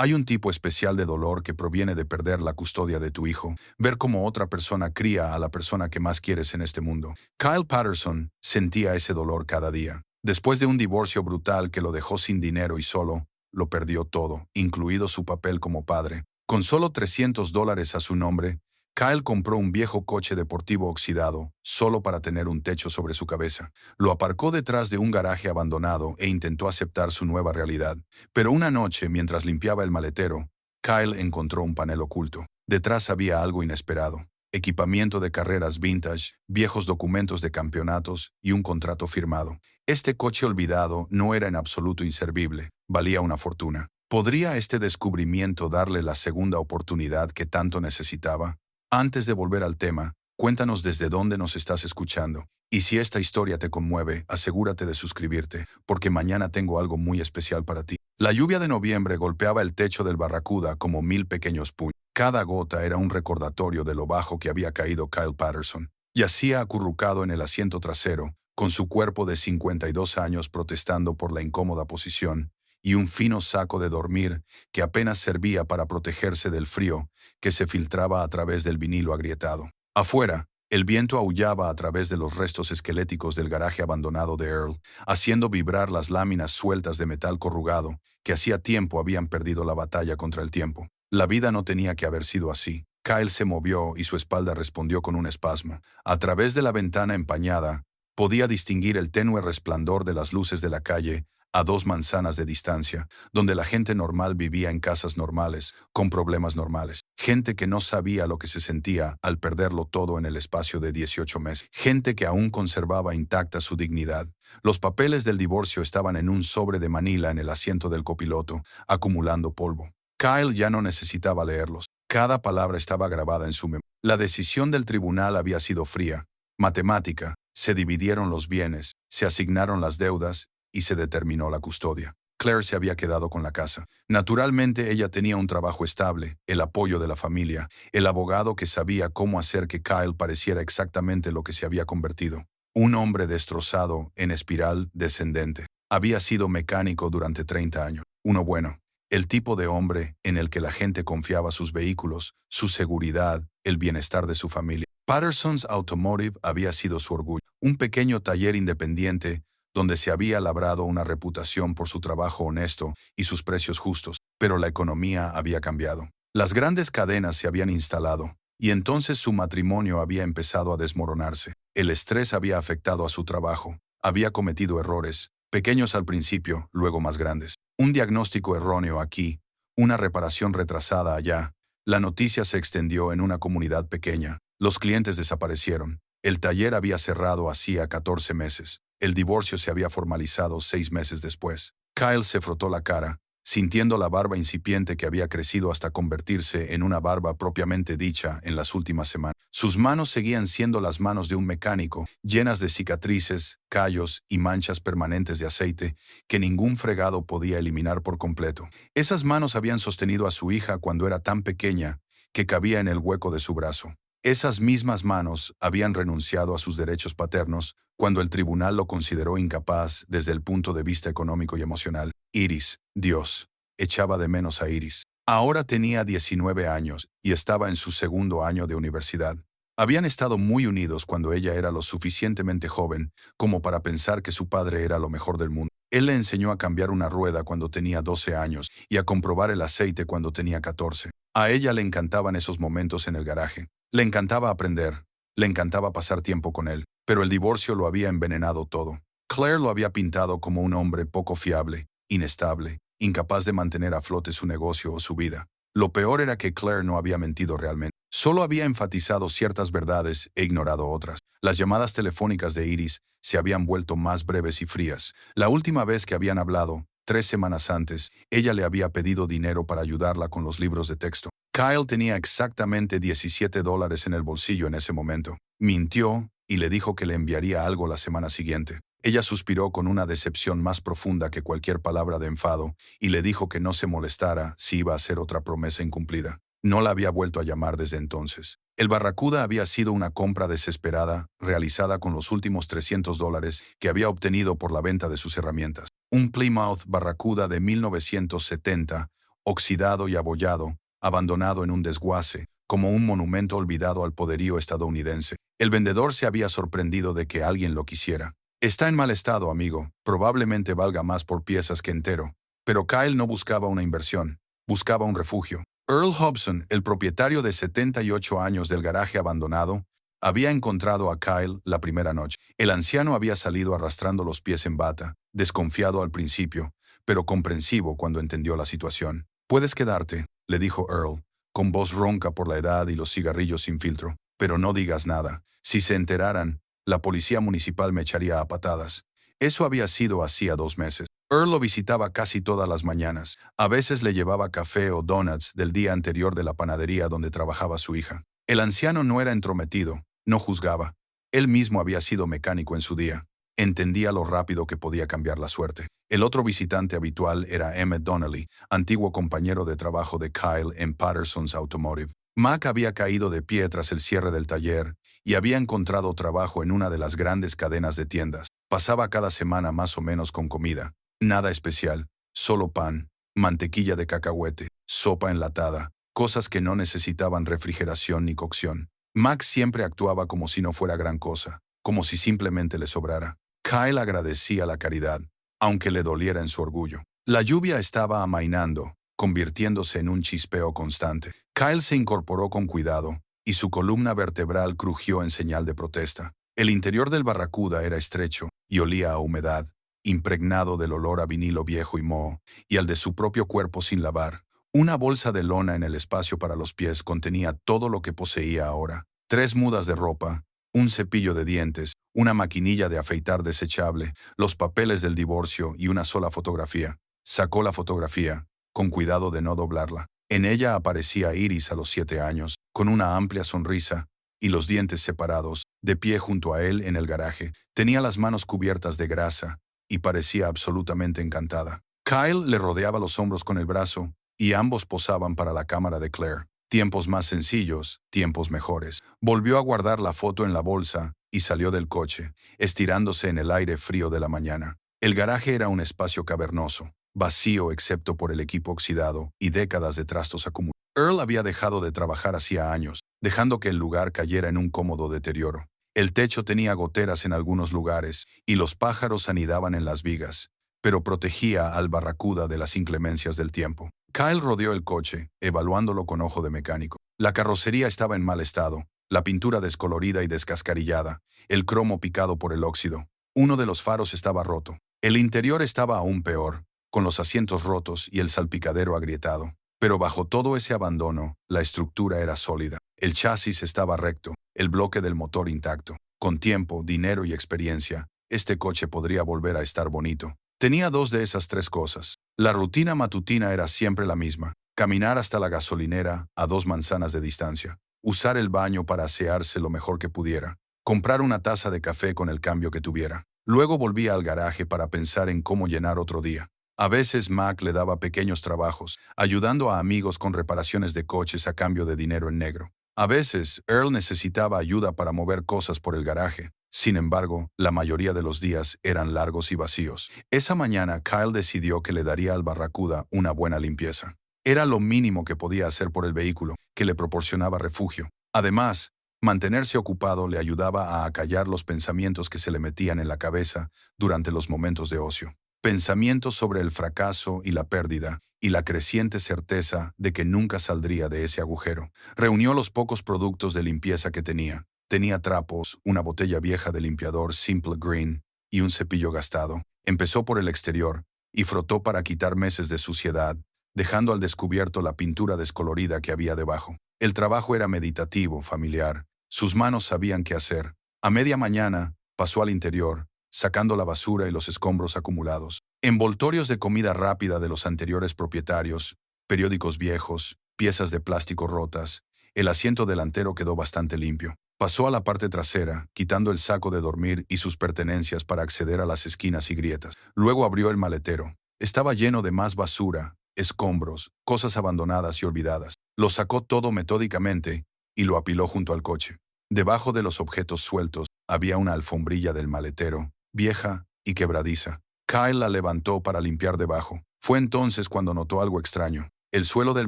Hay un tipo especial de dolor que proviene de perder la custodia de tu hijo, ver cómo otra persona cría a la persona que más quieres en este mundo. Kyle Patterson sentía ese dolor cada día. Después de un divorcio brutal que lo dejó sin dinero y solo, lo perdió todo, incluido su papel como padre. Con solo $300 a su nombre, Kyle compró un viejo coche deportivo oxidado, solo para tener un techo sobre su cabeza. Lo aparcó detrás de un garaje abandonado e intentó aceptar su nueva realidad. Pero una noche, mientras limpiaba el maletero, Kyle encontró un panel oculto. Detrás había algo inesperado. Equipamiento de carreras vintage, viejos documentos de campeonatos y un contrato firmado. Este coche olvidado no era en absoluto inservible, valía una fortuna. ¿Podría este descubrimiento darle la segunda oportunidad que tanto necesitaba? Antes de volver al tema, cuéntanos desde dónde nos estás escuchando. Y si esta historia te conmueve, asegúrate de suscribirte, porque mañana tengo algo muy especial para ti. La lluvia de noviembre golpeaba el techo del Barracuda como 1000 pequeños puños. Cada gota era un recordatorio de lo bajo que había caído Kyle Patterson. Yacía acurrucado en el asiento trasero, con su cuerpo de 52 años protestando por la incómoda posición, y un fino saco de dormir que apenas servía para protegerse del frío que se filtraba a través del vinilo agrietado. Afuera, el viento aullaba a través de los restos esqueléticos del garaje abandonado de Earl, haciendo vibrar las láminas sueltas de metal corrugado que hacía tiempo habían perdido la batalla contra el tiempo. La vida no tenía que haber sido así. Kyle se movió y su espalda respondió con un espasmo. A través de la ventana empañada, podía distinguir el tenue resplandor de las luces de la calle a 2 manzanas de distancia, donde la gente normal vivía en casas normales, con problemas normales. Gente que no sabía lo que se sentía al perderlo todo en el espacio de 18 meses. Gente que aún conservaba intacta su dignidad. Los papeles del divorcio estaban en un sobre de manila en el asiento del copiloto, acumulando polvo. Kyle ya no necesitaba leerlos. Cada palabra estaba grabada en su memoria. La decisión del tribunal había sido fría, matemática. Se dividieron los bienes, se asignaron las deudas y se determinó la custodia. Claire se había quedado con la casa. Naturalmente ella tenía un trabajo estable, el apoyo de la familia, el abogado que sabía cómo hacer que Kyle pareciera exactamente lo que se había convertido. Un hombre destrozado en espiral descendente. Había sido mecánico durante 30 años. Uno bueno. El tipo de hombre en el que la gente confiaba sus vehículos, su seguridad, el bienestar de su familia. Patterson's Automotive había sido su orgullo. Un pequeño taller independiente donde se había labrado una reputación por su trabajo honesto y sus precios justos, pero la economía había cambiado. Las grandes cadenas se habían instalado, y entonces su matrimonio había empezado a desmoronarse. El estrés había afectado a su trabajo, había cometido errores, pequeños al principio, luego más grandes. Un diagnóstico erróneo aquí, una reparación retrasada allá. La noticia se extendió en una comunidad pequeña. Los clientes desaparecieron. El taller había cerrado hacía 14 meses. El divorcio se había formalizado 6 meses después. Kyle se frotó la cara, sintiendo la barba incipiente que había crecido hasta convertirse en una barba propiamente dicha en las últimas semanas. Sus manos seguían siendo las manos de un mecánico, llenas de cicatrices, callos y manchas permanentes de aceite que ningún fregado podía eliminar por completo. Esas manos habían sostenido a su hija cuando era tan pequeña que cabía en el hueco de su brazo. Esas mismas manos habían renunciado a sus derechos paternos cuando el tribunal lo consideró incapaz desde el punto de vista económico y emocional. Iris, Dios, echaba de menos a Iris. Ahora tenía 19 años y estaba en su segundo año de universidad. Habían estado muy unidos cuando ella era lo suficientemente joven como para pensar que su padre era lo mejor del mundo. Él le enseñó a cambiar una rueda cuando tenía 12 años y a comprobar el aceite cuando tenía 14. A ella le encantaban esos momentos en el garaje. Le encantaba aprender, le encantaba pasar tiempo con él, pero el divorcio lo había envenenado todo. Claire lo había pintado como un hombre poco fiable, inestable, incapaz de mantener a flote su negocio o su vida. Lo peor era que Claire no había mentido realmente. Solo había enfatizado ciertas verdades e ignorado otras. Las llamadas telefónicas de Iris se habían vuelto más breves y frías. La última vez que habían hablado, 3 semanas antes, ella le había pedido dinero para ayudarla con los libros de texto. Kyle tenía exactamente $17 en el bolsillo en ese momento. Mintió y le dijo que le enviaría algo la semana siguiente. Ella suspiró con una decepción más profunda que cualquier palabra de enfado y le dijo que no se molestara si iba a hacer otra promesa incumplida. No la había vuelto a llamar desde entonces. El Barracuda había sido una compra desesperada, realizada con los últimos $300 que había obtenido por la venta de sus herramientas. Un Plymouth Barracuda de 1970, oxidado y abollado, abandonado en un desguace, como un monumento olvidado al poderío estadounidense. El vendedor se había sorprendido de que alguien lo quisiera. Está en mal estado, amigo. Probablemente valga más por piezas que entero. Pero Kyle no buscaba una inversión. Buscaba un refugio. Earl Hobson, el propietario de 78 años del garaje abandonado, había encontrado a Kyle la primera noche. El anciano había salido arrastrando los pies en bata, desconfiado al principio, pero comprensivo cuando entendió la situación. «Puedes quedarte», le dijo Earl, con voz ronca por la edad y los cigarrillos sin filtro. «Pero no digas nada. Si se enteraran, la policía municipal me echaría a patadas». Eso había sido hacía 2 meses. Earl lo visitaba casi todas las mañanas. A veces le llevaba café o donuts del día anterior de la panadería donde trabajaba su hija. El anciano no era entrometido, no juzgaba. Él mismo había sido mecánico en su día. Entendía lo rápido que podía cambiar la suerte. El otro visitante habitual era Emmett Donnelly, antiguo compañero de trabajo de Kyle en Patterson's Automotive. Mac había caído de pie tras el cierre del taller y había encontrado trabajo en una de las grandes cadenas de tiendas. Pasaba cada semana más o menos con comida. Nada especial, solo pan, mantequilla de cacahuete, sopa enlatada, cosas que no necesitaban refrigeración ni cocción. Mac siempre actuaba como si no fuera gran cosa, como si simplemente le sobrara. Kyle agradecía la caridad, aunque le doliera en su orgullo. La lluvia estaba amainando, convirtiéndose en un chispeo constante. Kyle se incorporó con cuidado, y su columna vertebral crujió en señal de protesta. El interior del Barracuda era estrecho y olía a humedad, impregnado del olor a vinilo viejo y moho, y al de su propio cuerpo sin lavar. Una bolsa de lona en el espacio para los pies contenía todo lo que poseía ahora: 3 mudas de ropa, un cepillo de dientes, una maquinilla de afeitar desechable, los papeles del divorcio y una sola fotografía. Sacó la fotografía, con cuidado de no doblarla. En ella aparecía Iris a los 7 años, con una amplia sonrisa y los dientes separados, de pie junto a él en el garaje. Tenía las manos cubiertas de grasa y parecía absolutamente encantada. Kyle le rodeaba los hombros con el brazo y ambos posaban para la cámara de Claire. Tiempos más sencillos, tiempos mejores. Volvió a guardar la foto en la bolsa y salió del coche, estirándose en el aire frío de la mañana. El garaje era un espacio cavernoso, vacío excepto por el equipo oxidado y décadas de trastos acumulados. Earl había dejado de trabajar hacía años, dejando que el lugar cayera en un cómodo deterioro. El techo tenía goteras en algunos lugares y los pájaros anidaban en las vigas, pero protegía al Barracuda de las inclemencias del tiempo. Kyle rodeó el coche, evaluándolo con ojo de mecánico. La carrocería estaba en mal estado, la pintura descolorida y descascarillada, el cromo picado por el óxido. Uno de los faros estaba roto. El interior estaba aún peor, con los asientos rotos y el salpicadero agrietado. Pero bajo todo ese abandono, la estructura era sólida. El chasis estaba recto, el bloque del motor intacto. Con tiempo, dinero y experiencia, este coche podría volver a estar bonito. Tenía 2 de esas 3 cosas. La rutina matutina era siempre la misma: caminar hasta la gasolinera a 2 manzanas de distancia, usar el baño para asearse lo mejor que pudiera, comprar una taza de café con el cambio que tuviera. Luego volvía al garaje para pensar en cómo llenar otro día. A veces Mac le daba pequeños trabajos, ayudando a amigos con reparaciones de coches a cambio de dinero en negro. A veces Earl necesitaba ayuda para mover cosas por el garaje. Sin embargo, la mayoría de los días eran largos y vacíos. Esa mañana Kyle decidió que le daría al Barracuda una buena limpieza. Era lo mínimo que podía hacer por el vehículo, que le proporcionaba refugio. Además, mantenerse ocupado le ayudaba a acallar los pensamientos que se le metían en la cabeza durante los momentos de ocio. Pensamientos sobre el fracaso y la pérdida, y la creciente certeza de que nunca saldría de ese agujero. Reunió los pocos productos de limpieza que tenía. Tenía trapos, una botella vieja de limpiador Simple Green y un cepillo gastado. Empezó por el exterior y frotó para quitar meses de suciedad, dejando al descubierto la pintura descolorida que había debajo. El trabajo era meditativo, familiar. Sus manos sabían qué hacer. A media mañana, pasó al interior, sacando la basura y los escombros acumulados. Envoltorios de comida rápida de los anteriores propietarios, periódicos viejos, piezas de plástico rotas. El asiento delantero quedó bastante limpio. Pasó a la parte trasera, quitando el saco de dormir y sus pertenencias para acceder a las esquinas y grietas. Luego abrió el maletero. Estaba lleno de más basura, escombros, cosas abandonadas y olvidadas. Lo sacó todo metódicamente y lo apiló junto al coche. Debajo de los objetos sueltos había una alfombrilla del maletero, vieja y quebradiza. Kyle la levantó para limpiar debajo. Fue entonces cuando notó algo extraño. El suelo del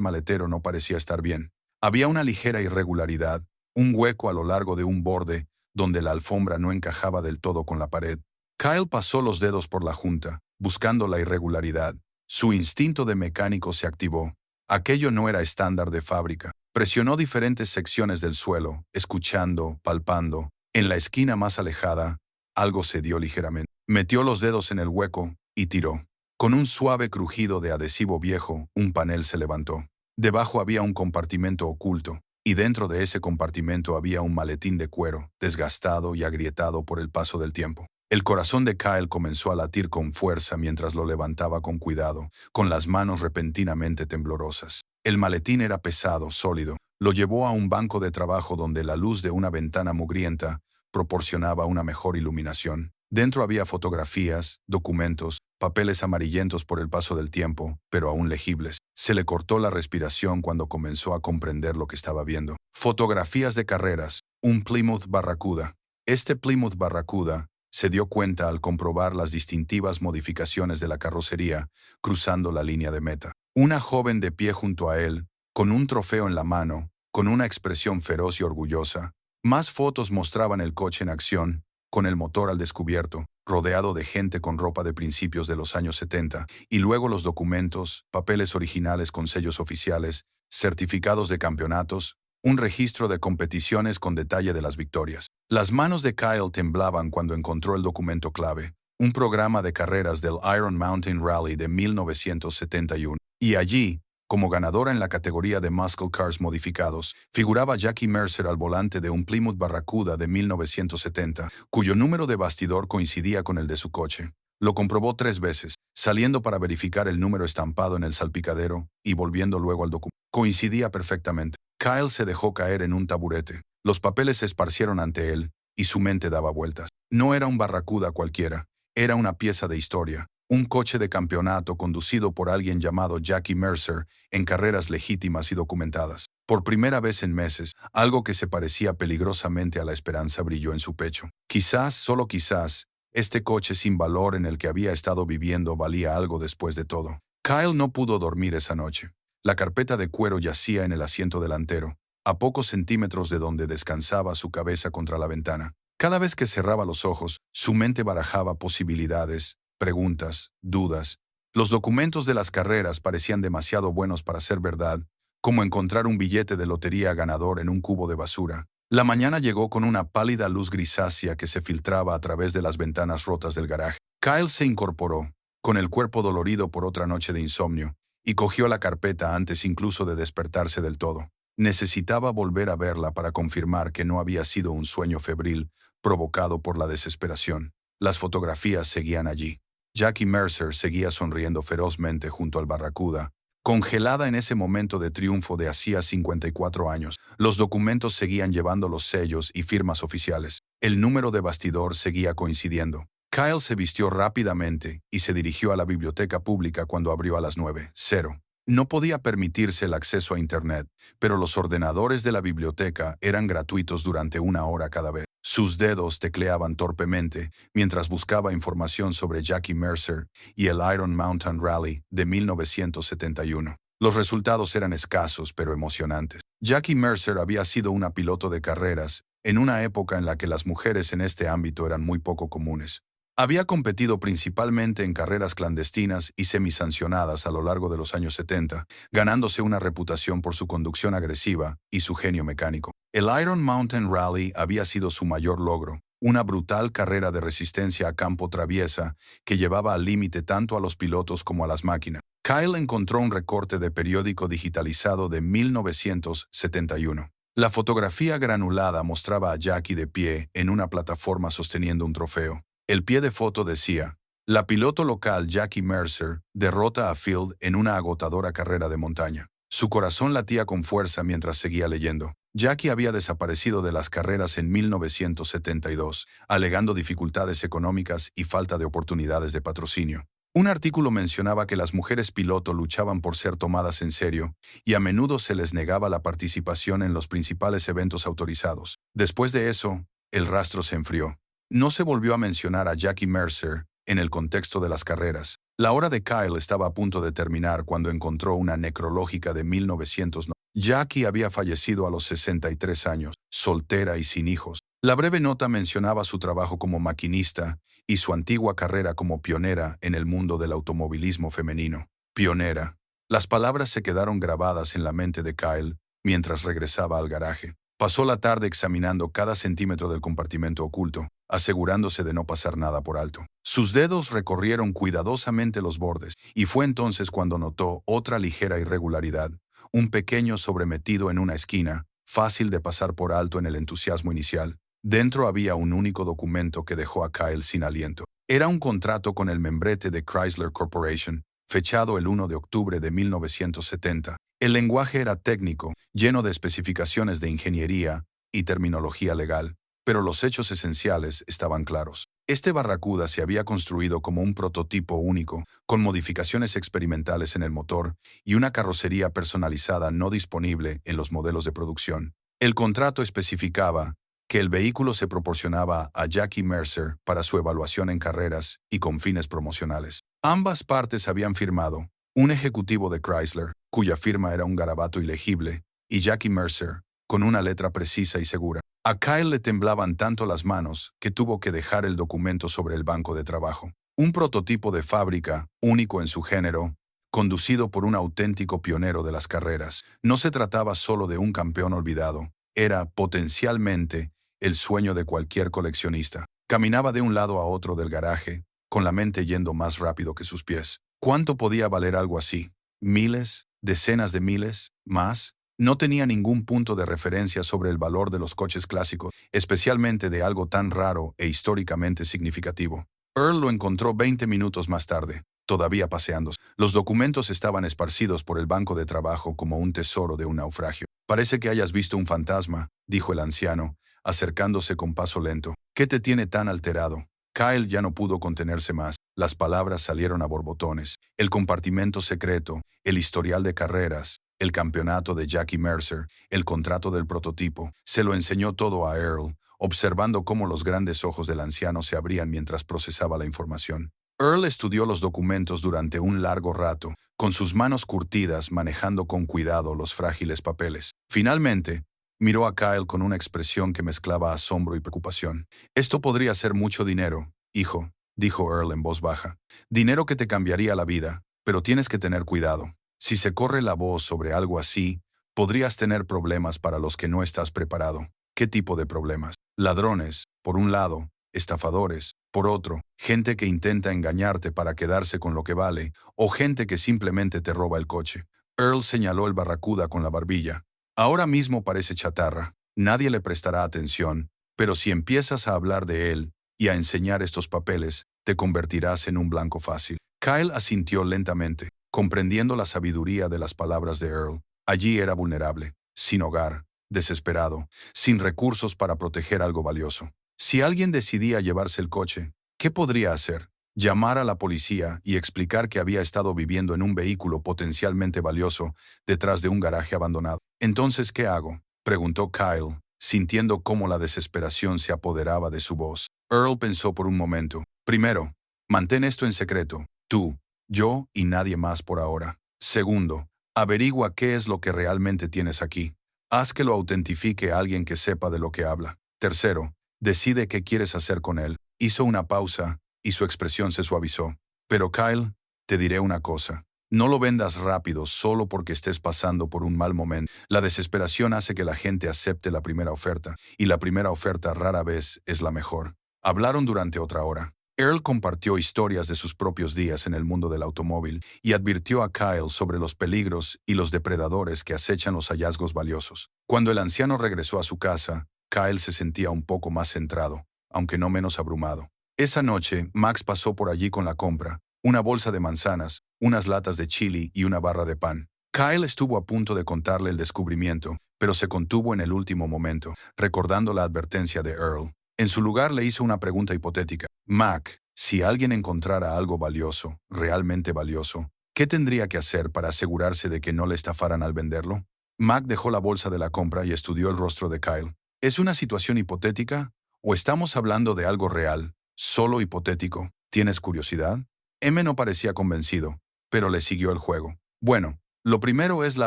maletero no parecía estar bien. Había una ligera irregularidad, un hueco a lo largo de un borde, donde la alfombra no encajaba del todo con la pared. Kyle pasó los dedos por la junta, buscando la irregularidad. Su instinto de mecánico se activó. Aquello no era estándar de fábrica. Presionó diferentes secciones del suelo, escuchando, palpando. En la esquina más alejada, algo cedió ligeramente. Metió los dedos en el hueco y tiró. Con un suave crujido de adhesivo viejo, un panel se levantó. Debajo había un compartimento oculto, y dentro de ese compartimento había un maletín de cuero, desgastado y agrietado por el paso del tiempo. El corazón de Kyle comenzó a latir con fuerza mientras lo levantaba con cuidado, con las manos repentinamente temblorosas. El maletín era pesado, sólido. Lo llevó a un banco de trabajo donde la luz de una ventana mugrienta proporcionaba una mejor iluminación. Dentro había fotografías, documentos, papeles amarillentos por el paso del tiempo, pero aún legibles. Se le cortó la respiración cuando comenzó a comprender lo que estaba viendo. Fotografías de carreras, un Plymouth Barracuda. Este Plymouth Barracuda se dio cuenta al comprobar las distintivas modificaciones de la carrocería cruzando la línea de meta. Una joven de pie junto a él, con un trofeo en la mano, con una expresión feroz y orgullosa. Más fotos mostraban el coche en acción, con el motor al descubierto, rodeado de gente con ropa de principios de los años 70, y luego los documentos, papeles originales con sellos oficiales, certificados de campeonatos, un registro de competiciones con detalle de las victorias. Las manos de Kyle temblaban cuando encontró el documento clave, un programa de carreras del Iron Mountain Rally de 1971. Y allí, como ganadora en la categoría de Muscle Cars modificados, figuraba Jackie Mercer al volante de un Plymouth Barracuda de 1970, cuyo número de bastidor coincidía con el de su coche. Lo comprobó 3 veces, saliendo para verificar el número estampado en el salpicadero y volviendo luego al documento. Coincidía perfectamente. Kyle se dejó caer en un taburete. Los papeles se esparcieron ante él, y su mente daba vueltas. No era un Barracuda cualquiera, era una pieza de historia. Un coche de campeonato conducido por alguien llamado Jackie Mercer en carreras legítimas y documentadas. Por primera vez en meses, algo que se parecía peligrosamente a la esperanza brilló en su pecho. Quizás, solo quizás, este coche sin valor en el que había estado viviendo valía algo después de todo. Kyle no pudo dormir esa noche. La carpeta de cuero yacía en el asiento delantero, a pocos centímetros de donde descansaba su cabeza contra la ventana. Cada vez que cerraba los ojos, su mente barajaba posibilidades, preguntas, dudas. Los documentos de las carreras parecían demasiado buenos para ser verdad, como encontrar un billete de lotería ganador en un cubo de basura. La mañana llegó con una pálida luz grisácea que se filtraba a través de las ventanas rotas del garaje. Kyle se incorporó, con el cuerpo dolorido por otra noche de insomnio, y cogió la carpeta antes incluso de despertarse del todo. Necesitaba volver a verla para confirmar que no había sido un sueño febril provocado por la desesperación. Las fotografías seguían allí. Jackie Mercer seguía sonriendo ferozmente junto al Barracuda, congelada en ese momento de triunfo de hacía 54 años. Los documentos seguían llevando los sellos y firmas oficiales. El número de bastidor seguía coincidiendo. Kyle se vistió rápidamente y se dirigió a la biblioteca pública cuando abrió a las 9:00. No podía permitirse el acceso a Internet, pero los ordenadores de la biblioteca eran gratuitos durante 1 hora cada vez. Sus dedos tecleaban torpemente mientras buscaba información sobre Jackie Mercer y el Iron Mountain Rally de 1971. Los resultados eran escasos pero emocionantes. Jackie Mercer había sido una piloto de carreras en una época en la que las mujeres en este ámbito eran muy poco comunes. Había competido principalmente en carreras clandestinas y semisancionadas a lo largo de los años 70, ganándose una reputación por su conducción agresiva y su genio mecánico. El Iron Mountain Rally había sido su mayor logro, una brutal carrera de resistencia a campo traviesa que llevaba al límite tanto a los pilotos como a las máquinas. Kyle encontró un recorte de periódico digitalizado de 1971. La fotografía granulada mostraba a Jackie de pie en una plataforma sosteniendo un trofeo. El pie de foto decía, la piloto local Jackie Mercer derrota a Field en una agotadora carrera de montaña. Su corazón latía con fuerza mientras seguía leyendo. Jackie había desaparecido de las carreras en 1972, alegando dificultades económicas y falta de oportunidades de patrocinio. Un artículo mencionaba que las mujeres piloto luchaban por ser tomadas en serio y a menudo se les negaba la participación en los principales eventos autorizados. Después de eso, el rastro se enfrió. No se volvió a mencionar a Jackie Mercer en el contexto de las carreras. La hora de Kyle estaba a punto de terminar cuando encontró una necrológica de 1909. Jackie había fallecido a los 63 años, soltera y sin hijos. La breve nota mencionaba su trabajo como maquinista y su antigua carrera como pionera en el mundo del automovilismo femenino. Pionera. Las palabras se quedaron grabadas en la mente de Kyle mientras regresaba al garaje. Pasó la tarde examinando cada centímetro del compartimento oculto, asegurándose de no pasar nada por alto. Sus dedos recorrieron cuidadosamente los bordes, y fue entonces cuando notó otra ligera irregularidad, un pequeño sobremetido en una esquina, fácil de pasar por alto en el entusiasmo inicial. Dentro había un único documento que dejó a Kyle sin aliento. Era un contrato con el membrete de Chrysler Corporation, fechado el 1 de octubre de 1970. El lenguaje era técnico, lleno de especificaciones de ingeniería y terminología legal, pero los hechos esenciales estaban claros. Este Barracuda se había construido como un prototipo único, con modificaciones experimentales en el motor y una carrocería personalizada no disponible en los modelos de producción. El contrato especificaba que el vehículo se proporcionaba a Jackie Mercer para su evaluación en carreras y con fines promocionales. Ambas partes habían firmado, un ejecutivo de Chrysler, cuya firma era un garabato ilegible, y Jackie Mercer, con una letra precisa y segura. A Kyle le temblaban tanto las manos que tuvo que dejar el documento sobre el banco de trabajo. Un prototipo de fábrica, único en su género, conducido por un auténtico pionero de las carreras. No se trataba solo de un campeón olvidado, era, potencialmente, el sueño de cualquier coleccionista. Caminaba de un lado a otro del garaje, con la mente yendo más rápido que sus pies. ¿Cuánto podía valer algo así? ¿Miles? ¿Decenas de miles? ¿Más? No tenía ningún punto de referencia sobre el valor de los coches clásicos, especialmente de algo tan raro e históricamente significativo. Earl lo encontró 20 minutos más tarde, todavía paseándose. Los documentos estaban esparcidos por el banco de trabajo como un tesoro de un naufragio. «Parece que hayas visto un fantasma», dijo el anciano, acercándose con paso lento. «¿Qué te tiene tan alterado?» Kyle ya no pudo contenerse más. Las palabras salieron a borbotones. El compartimento secreto, el historial de carreras, el campeonato de Jackie Mercer, el contrato del prototipo. Se lo enseñó todo a Earl, observando cómo los grandes ojos del anciano se abrían mientras procesaba la información. Earl estudió los documentos durante un largo rato, con sus manos curtidas manejando con cuidado los frágiles papeles. Finalmente, miró a Kyle con una expresión que mezclaba asombro y preocupación. «Esto podría ser mucho dinero, hijo», dijo Earl en voz baja. «Dinero que te cambiaría la vida, pero tienes que tener cuidado. Si se corre la voz sobre algo así, podrías tener problemas para los que no estás preparado». «¿Qué tipo de problemas?» «Ladrones, por un lado, estafadores, por otro, gente que intenta engañarte para quedarse con lo que vale, o gente que simplemente te roba el coche». Earl señaló el Barracuda con la barbilla. «Ahora mismo parece chatarra, nadie le prestará atención, pero si empiezas a hablar de él y a enseñar estos papeles, te convertirás en un blanco fácil». Kyle asintió lentamente, comprendiendo la sabiduría de las palabras de Earl. Allí era vulnerable, sin hogar, desesperado, sin recursos para proteger algo valioso. Si alguien decidía llevarse el coche, ¿qué podría hacer? Llamar a la policía y explicar que había estado viviendo en un vehículo potencialmente valioso detrás de un garaje abandonado. «¿Entonces qué hago?», preguntó Kyle, sintiendo cómo la desesperación se apoderaba de su voz. Earl pensó por un momento. «Primero, mantén esto en secreto. Tú, yo y nadie más por ahora. Segundo, averigua qué es lo que realmente tienes aquí. Haz que lo autentifique alguien que sepa de lo que habla. Tercero, decide qué quieres hacer con él». Hizo una pausa y su expresión se suavizó. «Pero Kyle, te diré una cosa. No lo vendas rápido solo porque estés pasando por un mal momento. La desesperación hace que la gente acepte la primera oferta, y la primera oferta rara vez es la mejor». Hablaron durante otra hora. Earl compartió historias de sus propios días en el mundo del automóvil y advirtió a Kyle sobre los peligros y los depredadores que acechan los hallazgos valiosos. Cuando el anciano regresó a su casa, Kyle se sentía un poco más centrado, aunque no menos abrumado. Esa noche, Max pasó por allí con la compra, una bolsa de manzanas, unas latas de chili y una barra de pan. Kyle estuvo a punto de contarle el descubrimiento, pero se contuvo en el último momento, recordando la advertencia de Earl. En su lugar le hizo una pregunta hipotética. «Mac, si alguien encontrara algo valioso, realmente valioso, ¿qué tendría que hacer para asegurarse de que no le estafaran al venderlo?» Mac dejó la bolsa de la compra y estudió el rostro de Kyle. «¿Es una situación hipotética? ¿O estamos hablando de algo real? Solo hipotético. ¿Tienes curiosidad?» M no parecía convencido, pero le siguió el juego. Bueno, lo primero es la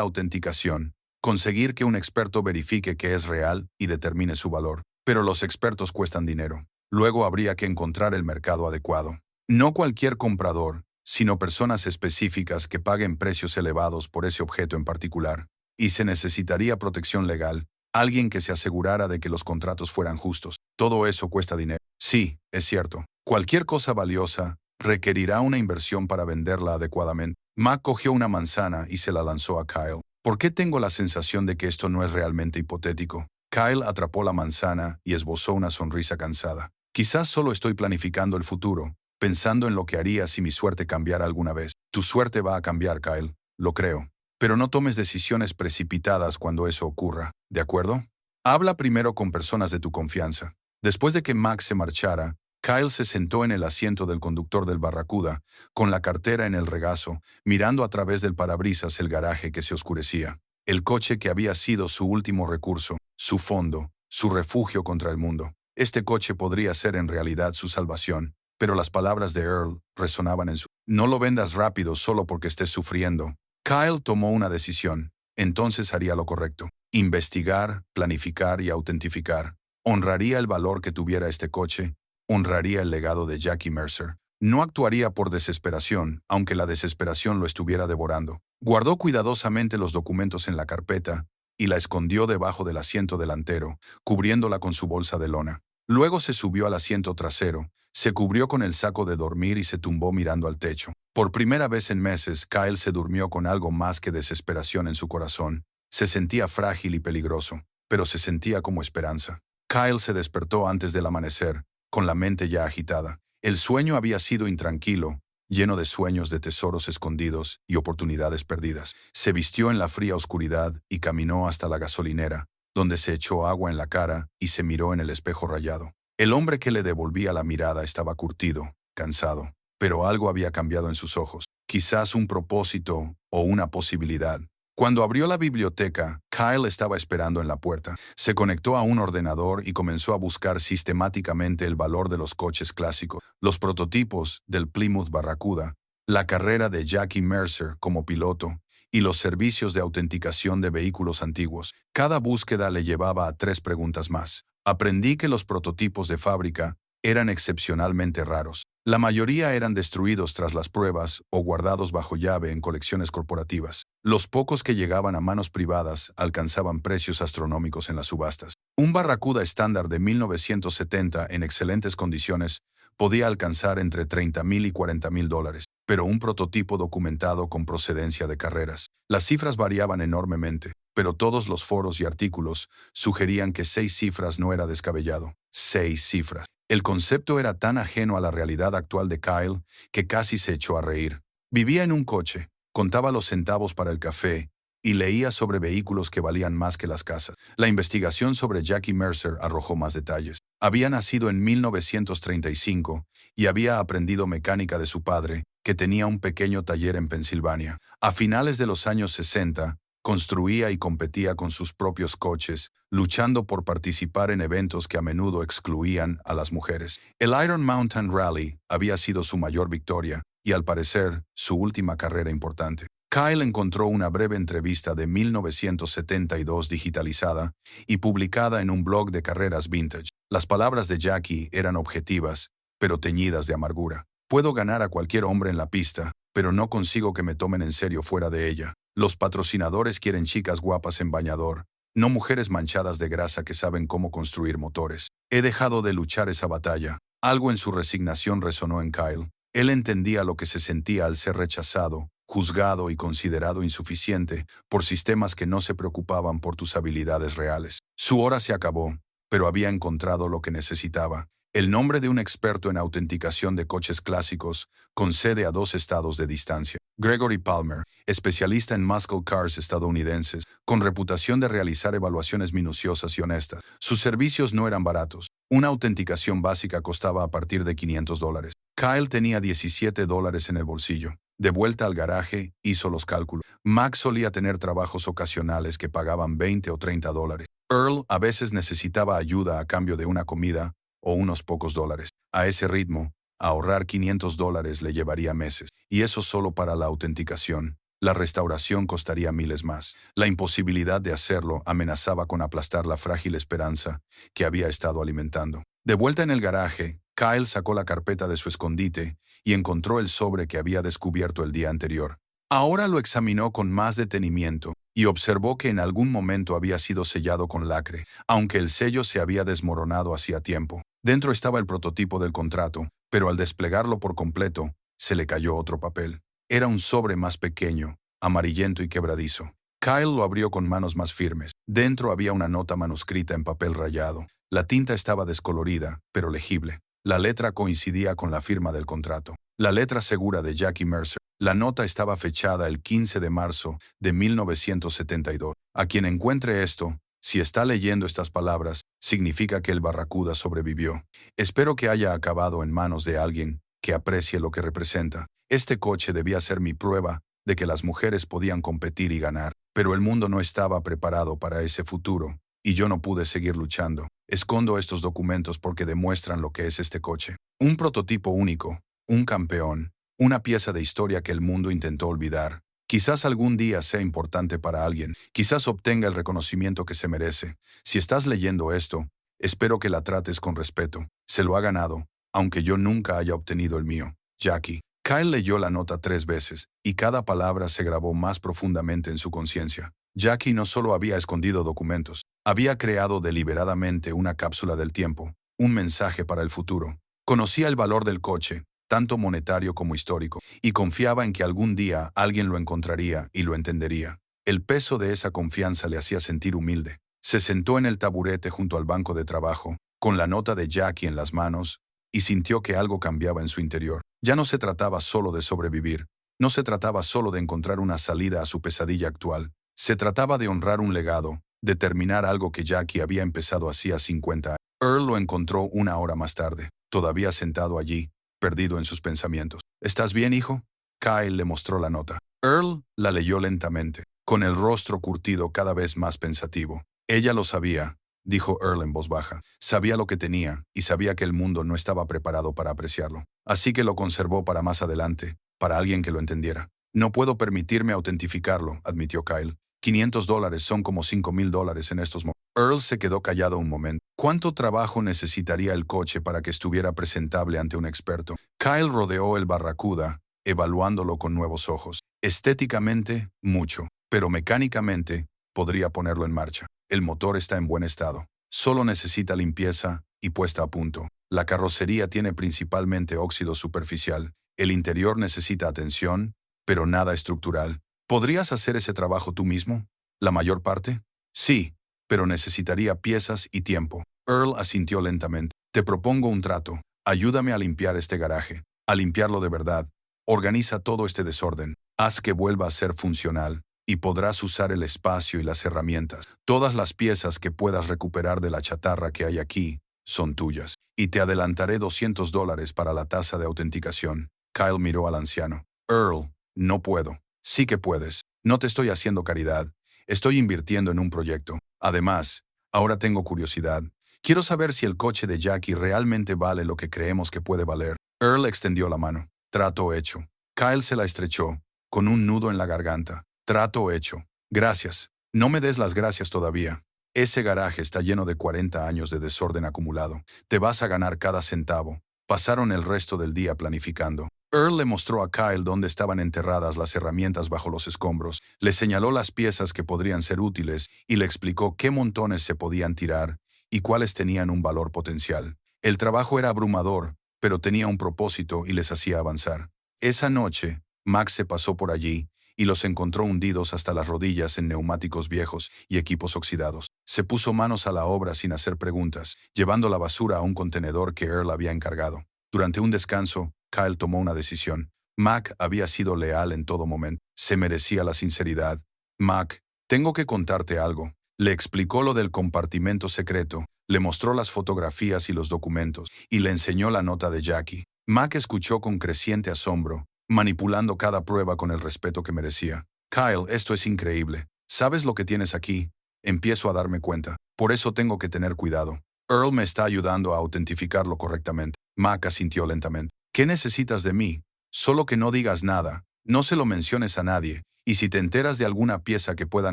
autenticación, conseguir que un experto verifique que es real y determine su valor. Pero los expertos cuestan dinero. Luego habría que encontrar el mercado adecuado. No cualquier comprador, sino personas específicas que paguen precios elevados por ese objeto en particular. Y se necesitaría protección legal, alguien que se asegurara de que los contratos fueran justos. Todo eso cuesta dinero. Sí, es cierto. Cualquier cosa valiosa requerirá una inversión para venderla adecuadamente. Mac cogió una manzana y se la lanzó a Kyle. ¿Por qué tengo la sensación de que esto no es realmente hipotético? Kyle atrapó la manzana y esbozó una sonrisa cansada. Quizás solo estoy planificando el futuro, pensando en lo que haría si mi suerte cambiara alguna vez. Tu suerte va a cambiar, Kyle, lo creo. Pero no tomes decisiones precipitadas cuando eso ocurra, ¿de acuerdo? Habla primero con personas de tu confianza. Después de que Max se marchara, Kyle se sentó en el asiento del conductor del Barracuda, con la cartera en el regazo, mirando a través del parabrisas el garaje que se oscurecía. El coche que había sido su último recurso, su fondo, su refugio contra el mundo. Este coche podría ser en realidad su salvación, pero las palabras de Earl resonaban en su... No lo vendas rápido solo porque estés sufriendo. Kyle tomó una decisión. Entonces haría lo correcto. Investigar, planificar y autentificar. Honraría el valor que tuviera este coche. Honraría el legado de Jackie Mercer. No actuaría por desesperación, aunque la desesperación lo estuviera devorando. Guardó cuidadosamente los documentos en la carpeta y la escondió debajo del asiento delantero, cubriéndola con su bolsa de lona. Luego se subió al asiento trasero, se cubrió con el saco de dormir y se tumbó mirando al techo. Por primera vez en meses, Kyle se durmió con algo más que desesperación en su corazón. Se sentía frágil y peligroso, pero se sentía como esperanza. Kyle se despertó antes del amanecer, con la mente ya agitada. El sueño había sido intranquilo, lleno de sueños de tesoros escondidos y oportunidades perdidas. Se vistió en la fría oscuridad y caminó hasta la gasolinera, donde se echó agua en la cara y se miró en el espejo rayado. El hombre que le devolvía la mirada estaba curtido, cansado, pero algo había cambiado en sus ojos. Quizás un propósito o una posibilidad. Cuando abrió la biblioteca, Kyle estaba esperando en la puerta. Se conectó a un ordenador y comenzó a buscar sistemáticamente el valor de los coches clásicos, los prototipos del Plymouth Barracuda, la carrera de Jackie Mercer como piloto y los servicios de autenticación de vehículos antiguos. Cada búsqueda le llevaba a 3 preguntas más. Aprendí que los prototipos de fábrica eran excepcionalmente raros. La mayoría eran destruidos tras las pruebas o guardados bajo llave en colecciones corporativas. Los pocos que llegaban a manos privadas alcanzaban precios astronómicos en las subastas. Un Barracuda estándar de 1970 en excelentes condiciones podía alcanzar entre $30,000 y $40,000, pero un prototipo documentado con procedencia de carreras. Las cifras variaban enormemente, pero todos los foros y artículos sugerían que 6 cifras no era descabellado. 6 cifras. El concepto era tan ajeno a la realidad actual de Kyle que casi se echó a reír. Vivía en un coche, contaba los centavos para el café y leía sobre vehículos que valían más que las casas. La investigación sobre Jackie Mercer arrojó más detalles. Había nacido en 1935 y había aprendido mecánica de su padre, que tenía un pequeño taller en Pensilvania. A finales de los años 60, construía y competía con sus propios coches, luchando por participar en eventos que a menudo excluían a las mujeres. El Iron Mountain Rally había sido su mayor victoria y, al parecer, su última carrera importante. Kyle encontró una breve entrevista de 1972 digitalizada y publicada en un blog de carreras vintage. Las palabras de Jackie eran objetivas, pero teñidas de amargura. Puedo ganar a cualquier hombre en la pista, pero no consigo que me tomen en serio fuera de ella. Los patrocinadores quieren chicas guapas en bañador, no mujeres manchadas de grasa que saben cómo construir motores. He dejado de luchar esa batalla. Algo en su resignación resonó en Kyle. Él entendía lo que se sentía al ser rechazado, juzgado y considerado insuficiente por sistemas que no se preocupaban por tus habilidades reales. Su hora se acabó, pero había encontrado lo que necesitaba. El nombre de un experto en autenticación de coches clásicos, con sede a 2 estados de distancia. Gregory Palmer, especialista en muscle cars estadounidenses, con reputación de realizar evaluaciones minuciosas y honestas. Sus servicios no eran baratos. Una autenticación básica costaba a partir de $500. Kyle tenía $17 en el bolsillo. De vuelta al garaje, hizo los cálculos. Max solía tener trabajos ocasionales que pagaban $20 o $30. Earl a veces necesitaba ayuda a cambio de una comida o unos pocos dólares. A ese ritmo, Ahorrar $500 le llevaría meses, y eso solo para la autenticación. La restauración costaría miles más. La imposibilidad de hacerlo amenazaba con aplastar la frágil esperanza que había estado alimentando. De vuelta en el garaje, Kyle sacó la carpeta de su escondite y encontró el sobre que había descubierto el día anterior. Ahora lo examinó con más detenimiento y observó que en algún momento había sido sellado con lacre, aunque el sello se había desmoronado hacía tiempo. Dentro estaba el prototipo del contrato, pero al desplegarlo por completo, se le cayó otro papel. Era un sobre más pequeño, amarillento y quebradizo. Kyle lo abrió con manos más firmes. Dentro había una nota manuscrita en papel rayado. La tinta estaba descolorida, pero legible. La letra coincidía con la firma del contrato. La letra segura de Jackie Mercer. La nota estaba fechada el 15 de marzo de 1972. A quien encuentre esto, si está leyendo estas palabras, significa que el Barracuda sobrevivió. Espero que haya acabado en manos de alguien que aprecie lo que representa. Este coche debía ser mi prueba de que las mujeres podían competir y ganar, pero el mundo no estaba preparado para ese futuro, y yo no pude seguir luchando. Escondo estos documentos porque demuestran lo que es este coche. Un prototipo único, un campeón, una pieza de historia que el mundo intentó olvidar. Quizás algún día sea importante para alguien, quizás obtenga el reconocimiento que se merece. Si estás leyendo esto, espero que la trates con respeto. Se lo ha ganado, aunque yo nunca haya obtenido el mío. Jackie. Kyle leyó la nota 3 veces, y cada palabra se grabó más profundamente en su conciencia. Jackie no solo había escondido documentos, había creado deliberadamente una cápsula del tiempo, un mensaje para el futuro. Conocía el valor del coche, tanto monetario como histórico, y confiaba en que algún día alguien lo encontraría y lo entendería. El peso de esa confianza le hacía sentir humilde. Se sentó en el taburete junto al banco de trabajo, con la nota de Jackie en las manos, y sintió que algo cambiaba en su interior. Ya no se trataba solo de sobrevivir, no se trataba solo de encontrar una salida a su pesadilla actual. Se trataba de honrar un legado, de terminar algo que Jackie había empezado hacía 50 años. Earl lo encontró una hora más tarde, todavía sentado allí, perdido en sus pensamientos. ¿Estás bien, hijo? Kyle le mostró la nota. Earl la leyó lentamente, con el rostro curtido cada vez más pensativo. Ella lo sabía, dijo Earl en voz baja. Sabía lo que tenía, y sabía que el mundo no estaba preparado para apreciarlo. Así que lo conservó para más adelante, para alguien que lo entendiera. No puedo permitirme autentificarlo, admitió Kyle. $500 son como $5,000 en estos momentos. Earl se quedó callado un momento. ¿Cuánto trabajo necesitaría el coche para que estuviera presentable ante un experto? Kyle rodeó el Barracuda, evaluándolo con nuevos ojos. Estéticamente, mucho, pero mecánicamente, podría ponerlo en marcha. El motor está en buen estado. Solo necesita limpieza y puesta a punto. La carrocería tiene principalmente óxido superficial. El interior necesita atención, pero nada estructural. ¿Podrías hacer ese trabajo tú mismo? ¿La mayor parte? Sí, pero necesitaría piezas y tiempo. Earl asintió lentamente. Te propongo un trato. Ayúdame a limpiar este garaje. A limpiarlo de verdad. Organiza todo este desorden. Haz que vuelva a ser funcional. Y podrás usar el espacio y las herramientas. Todas las piezas que puedas recuperar de la chatarra que hay aquí son tuyas. Y te adelantaré $200 para la tasa de autenticación. Kyle miró al anciano. Earl, no puedo. Sí que puedes. No te estoy haciendo caridad. Estoy invirtiendo en un proyecto. Además, ahora tengo curiosidad. Quiero saber si el coche de Jackie realmente vale lo que creemos que puede valer. Earl extendió la mano. Trato hecho. Kyle se la estrechó, con un nudo en la garganta. Trato hecho. Gracias. No me des las gracias todavía. Ese garaje está lleno de 40 años de desorden acumulado. Te vas a ganar cada centavo. Pasaron el resto del día planificando. Earl le mostró a Kyle dónde estaban enterradas las herramientas bajo los escombros, le señaló las piezas que podrían ser útiles y le explicó qué montones se podían tirar y cuáles tenían un valor potencial. El trabajo era abrumador, pero tenía un propósito y les hacía avanzar. Esa noche, Max se pasó por allí y los encontró hundidos hasta las rodillas en neumáticos viejos y equipos oxidados. Se puso manos a la obra sin hacer preguntas, llevando la basura a un contenedor que Earl había encargado. Durante un descanso, Kyle tomó una decisión. Mac había sido leal en todo momento. Se merecía la sinceridad. Mac, tengo que contarte algo. Le explicó lo del compartimento secreto, le mostró las fotografías y los documentos, y le enseñó la nota de Jackie. Mac escuchó con creciente asombro, manipulando cada prueba con el respeto que merecía. Kyle, esto es increíble. ¿Sabes lo que tienes aquí? Empiezo a darme cuenta. Por eso tengo que tener cuidado. Earl me está ayudando a autentificarlo correctamente. Mac asintió lentamente. ¿Qué necesitas de mí? Solo que no digas nada, no se lo menciones a nadie, y si te enteras de alguna pieza que pueda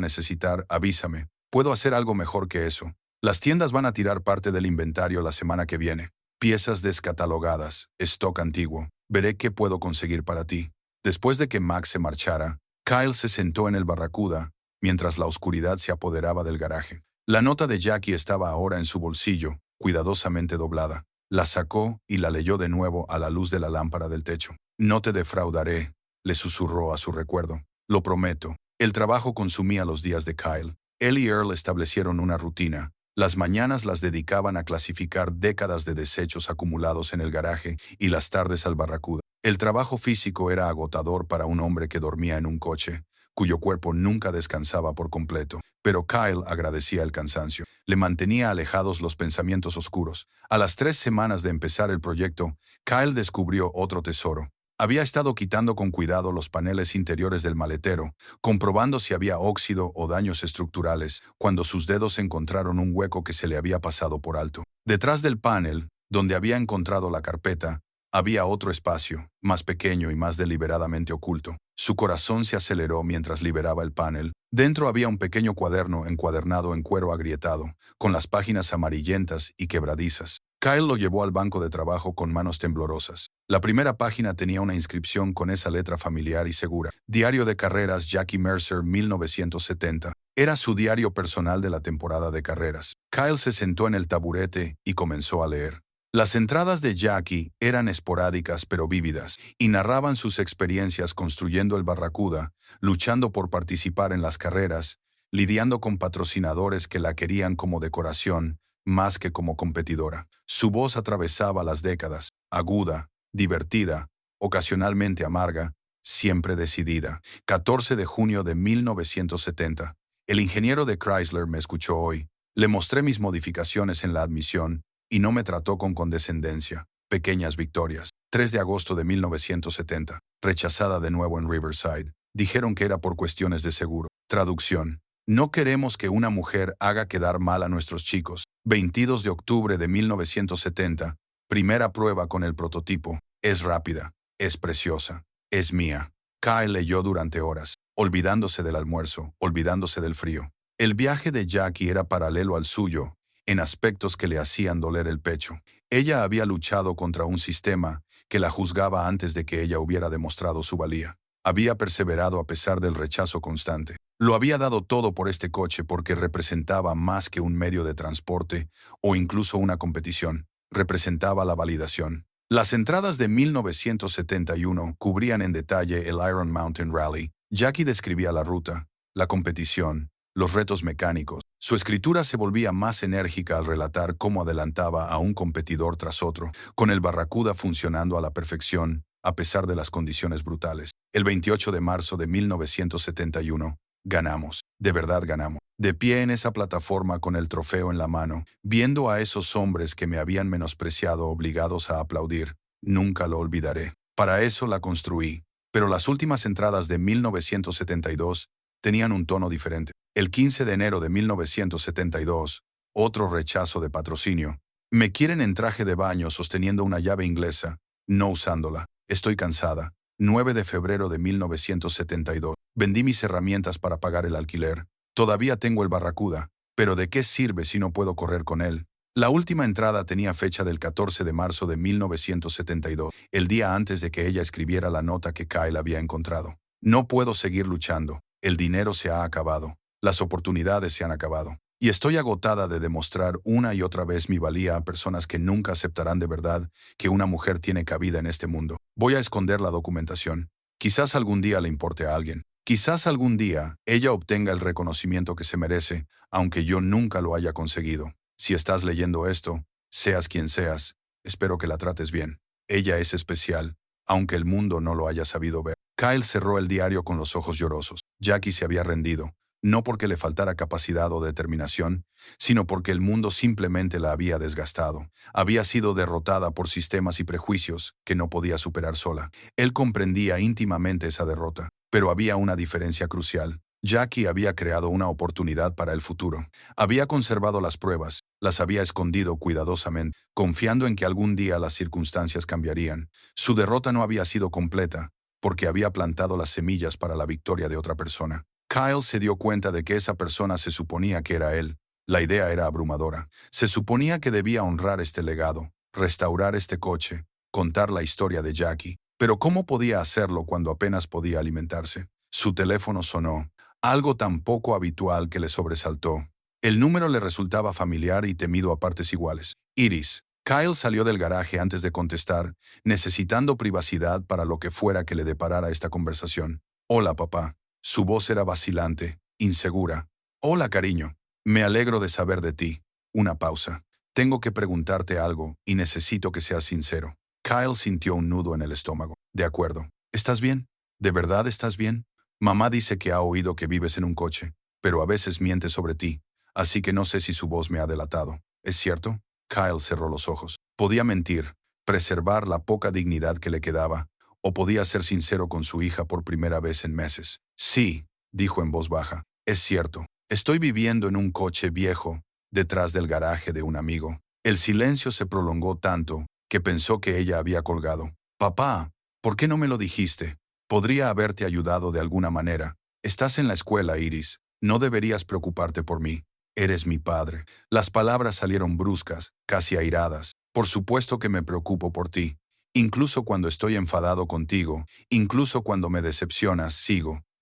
necesitar, avísame. Puedo hacer algo mejor que eso. Las tiendas van a tirar parte del inventario la semana que viene. Piezas descatalogadas, stock antiguo. Veré qué puedo conseguir para ti. Después de que Max se marchara, Kyle se sentó en el Barracuda, mientras la oscuridad se apoderaba del garaje. La nota de Jackie estaba ahora en su bolsillo, cuidadosamente doblada. La sacó y la leyó de nuevo a la luz de la lámpara del techo. No te defraudaré, le susurró a su recuerdo. Lo prometo. El trabajo consumía los días de Kyle. Él y Earl establecieron una rutina. Las mañanas las dedicaban a clasificar décadas de desechos acumulados en el garaje y las tardes al Barracuda. El trabajo físico era agotador para un hombre que dormía en un coche, cuyo cuerpo nunca descansaba por completo. Pero Kyle agradecía el cansancio. Le mantenía alejados los pensamientos oscuros. A las 3 semanas de empezar el proyecto, Kyle descubrió otro tesoro. Había estado quitando con cuidado los paneles interiores del maletero, comprobando si había óxido o daños estructurales, cuando sus dedos encontraron un hueco que se le había pasado por alto. Detrás del panel, donde había encontrado la carpeta, había otro espacio, más pequeño y más deliberadamente oculto. Su corazón se aceleró mientras liberaba el panel. Dentro había un pequeño cuaderno encuadernado en cuero agrietado, con las páginas amarillentas y quebradizas. Kyle lo llevó al banco de trabajo con manos temblorosas. La primera página tenía una inscripción con esa letra familiar y segura. Diario de carreras Jackie Mercer 1970. Era su diario personal de la temporada de carreras. Kyle se sentó en el taburete y comenzó a leer. Las entradas de Jackie eran esporádicas pero vívidas, y narraban sus experiencias construyendo el Barracuda, luchando por participar en las carreras, lidiando con patrocinadores que la querían como decoración, más que como competidora. Su voz atravesaba las décadas, aguda, divertida, ocasionalmente amarga, siempre decidida. 14 de junio de 1970. El ingeniero de Chrysler me escuchó hoy. Le mostré mis modificaciones en la admisión, y no me trató con condescendencia. Pequeñas victorias. 3 de agosto de 1970. Rechazada de nuevo en Riverside. Dijeron que era por cuestiones de seguro. Traducción. No queremos que una mujer haga quedar mal a nuestros chicos. 22 de octubre de 1970. Primera prueba con el prototipo. Es rápida. Es preciosa. Es mía. Kyle leyó durante horas, olvidándose del almuerzo, olvidándose del frío. El viaje de Jackie era paralelo al suyo, en aspectos que le hacían doler el pecho. Ella había luchado contra un sistema que la juzgaba antes de que ella hubiera demostrado su valía. Había perseverado a pesar del rechazo constante. Lo había dado todo por este coche porque representaba más que un medio de transporte o incluso una competición. Representaba la validación. Las entradas de 1971 cubrían en detalle el Iron Mountain Rally. Jackie describía la ruta, la competición, los retos mecánicos. Su escritura se volvía más enérgica al relatar cómo adelantaba a un competidor tras otro, con el Barracuda funcionando a la perfección, a pesar de las condiciones brutales. El 28 de marzo de 1971, ganamos. De verdad ganamos. De pie en esa plataforma con el trofeo en la mano, viendo a esos hombres que me habían menospreciado obligados a aplaudir, nunca lo olvidaré. Para eso la construí. Pero las últimas entradas de 1972 tenían un tono diferente. El 15 de enero de 1972, otro rechazo de patrocinio. Me quieren en traje de baño sosteniendo una llave inglesa, no usándola. Estoy cansada. 9 de febrero de 1972. Vendí mis herramientas para pagar el alquiler. Todavía tengo el Barracuda, pero ¿de qué sirve si no puedo correr con él? La última entrada tenía fecha del 14 de marzo de 1972, el día antes de que ella escribiera la nota que Kyle había encontrado. No puedo seguir luchando. El dinero se ha acabado. Las oportunidades se han acabado. Y estoy agotada de demostrar una y otra vez mi valía a personas que nunca aceptarán de verdad que una mujer tiene cabida en este mundo. Voy a esconder la documentación. Quizás algún día le importe a alguien. Quizás algún día ella obtenga el reconocimiento que se merece, aunque yo nunca lo haya conseguido. Si estás leyendo esto, seas quien seas, espero que la trates bien. Ella es especial, aunque el mundo no lo haya sabido ver. Kyle cerró el diario con los ojos llorosos. Jackie se había rendido. No porque le faltara capacidad o determinación, sino porque el mundo simplemente la había desgastado. Había sido derrotada por sistemas y prejuicios que no podía superar sola. Él comprendía íntimamente esa derrota, pero había una diferencia crucial. Jackie había creado una oportunidad para el futuro. Había conservado las pruebas, las había escondido cuidadosamente, confiando en que algún día las circunstancias cambiarían. Su derrota no había sido completa, porque había plantado las semillas para la victoria de otra persona. Kyle se dio cuenta de que esa persona se suponía que era él. La idea era abrumadora. Se suponía que debía honrar este legado, restaurar este coche, contar la historia de Jackie. Pero ¿cómo podía hacerlo cuando apenas podía alimentarse? Su teléfono sonó, algo tan poco habitual que le sobresaltó. El número le resultaba familiar y temido a partes iguales. Iris. Kyle salió del garaje antes de contestar, necesitando privacidad para lo que fuera que le deparara esta conversación. Hola, papá. Su voz era vacilante, insegura. Hola, cariño. Me alegro de saber de ti. Una pausa. Tengo que preguntarte algo y necesito que seas sincero. Kyle sintió un nudo en el estómago. De acuerdo. ¿Estás bien? ¿De verdad estás bien? Mamá dice que ha oído que vives en un coche, pero a veces miente sobre ti, así que no sé si su voz me ha delatado. ¿Es cierto? Kyle cerró los ojos. Podía mentir, preservar la poca dignidad que le quedaba, o podía ser sincero con su hija por primera vez en meses. Sí, dijo en voz baja. Es cierto. Estoy viviendo en un coche viejo, detrás del garaje de un amigo. El silencio se prolongó tanto que pensó que ella había colgado. Papá, ¿por qué no me lo dijiste? Podría haberte ayudado de alguna manera. Estás en la escuela, Iris. No deberías preocuparte por mí. Eres mi padre. Las palabras salieron bruscas, casi airadas. Por supuesto que me preocupo por ti. Incluso cuando estoy enfadado contigo, incluso cuando me decepcionas,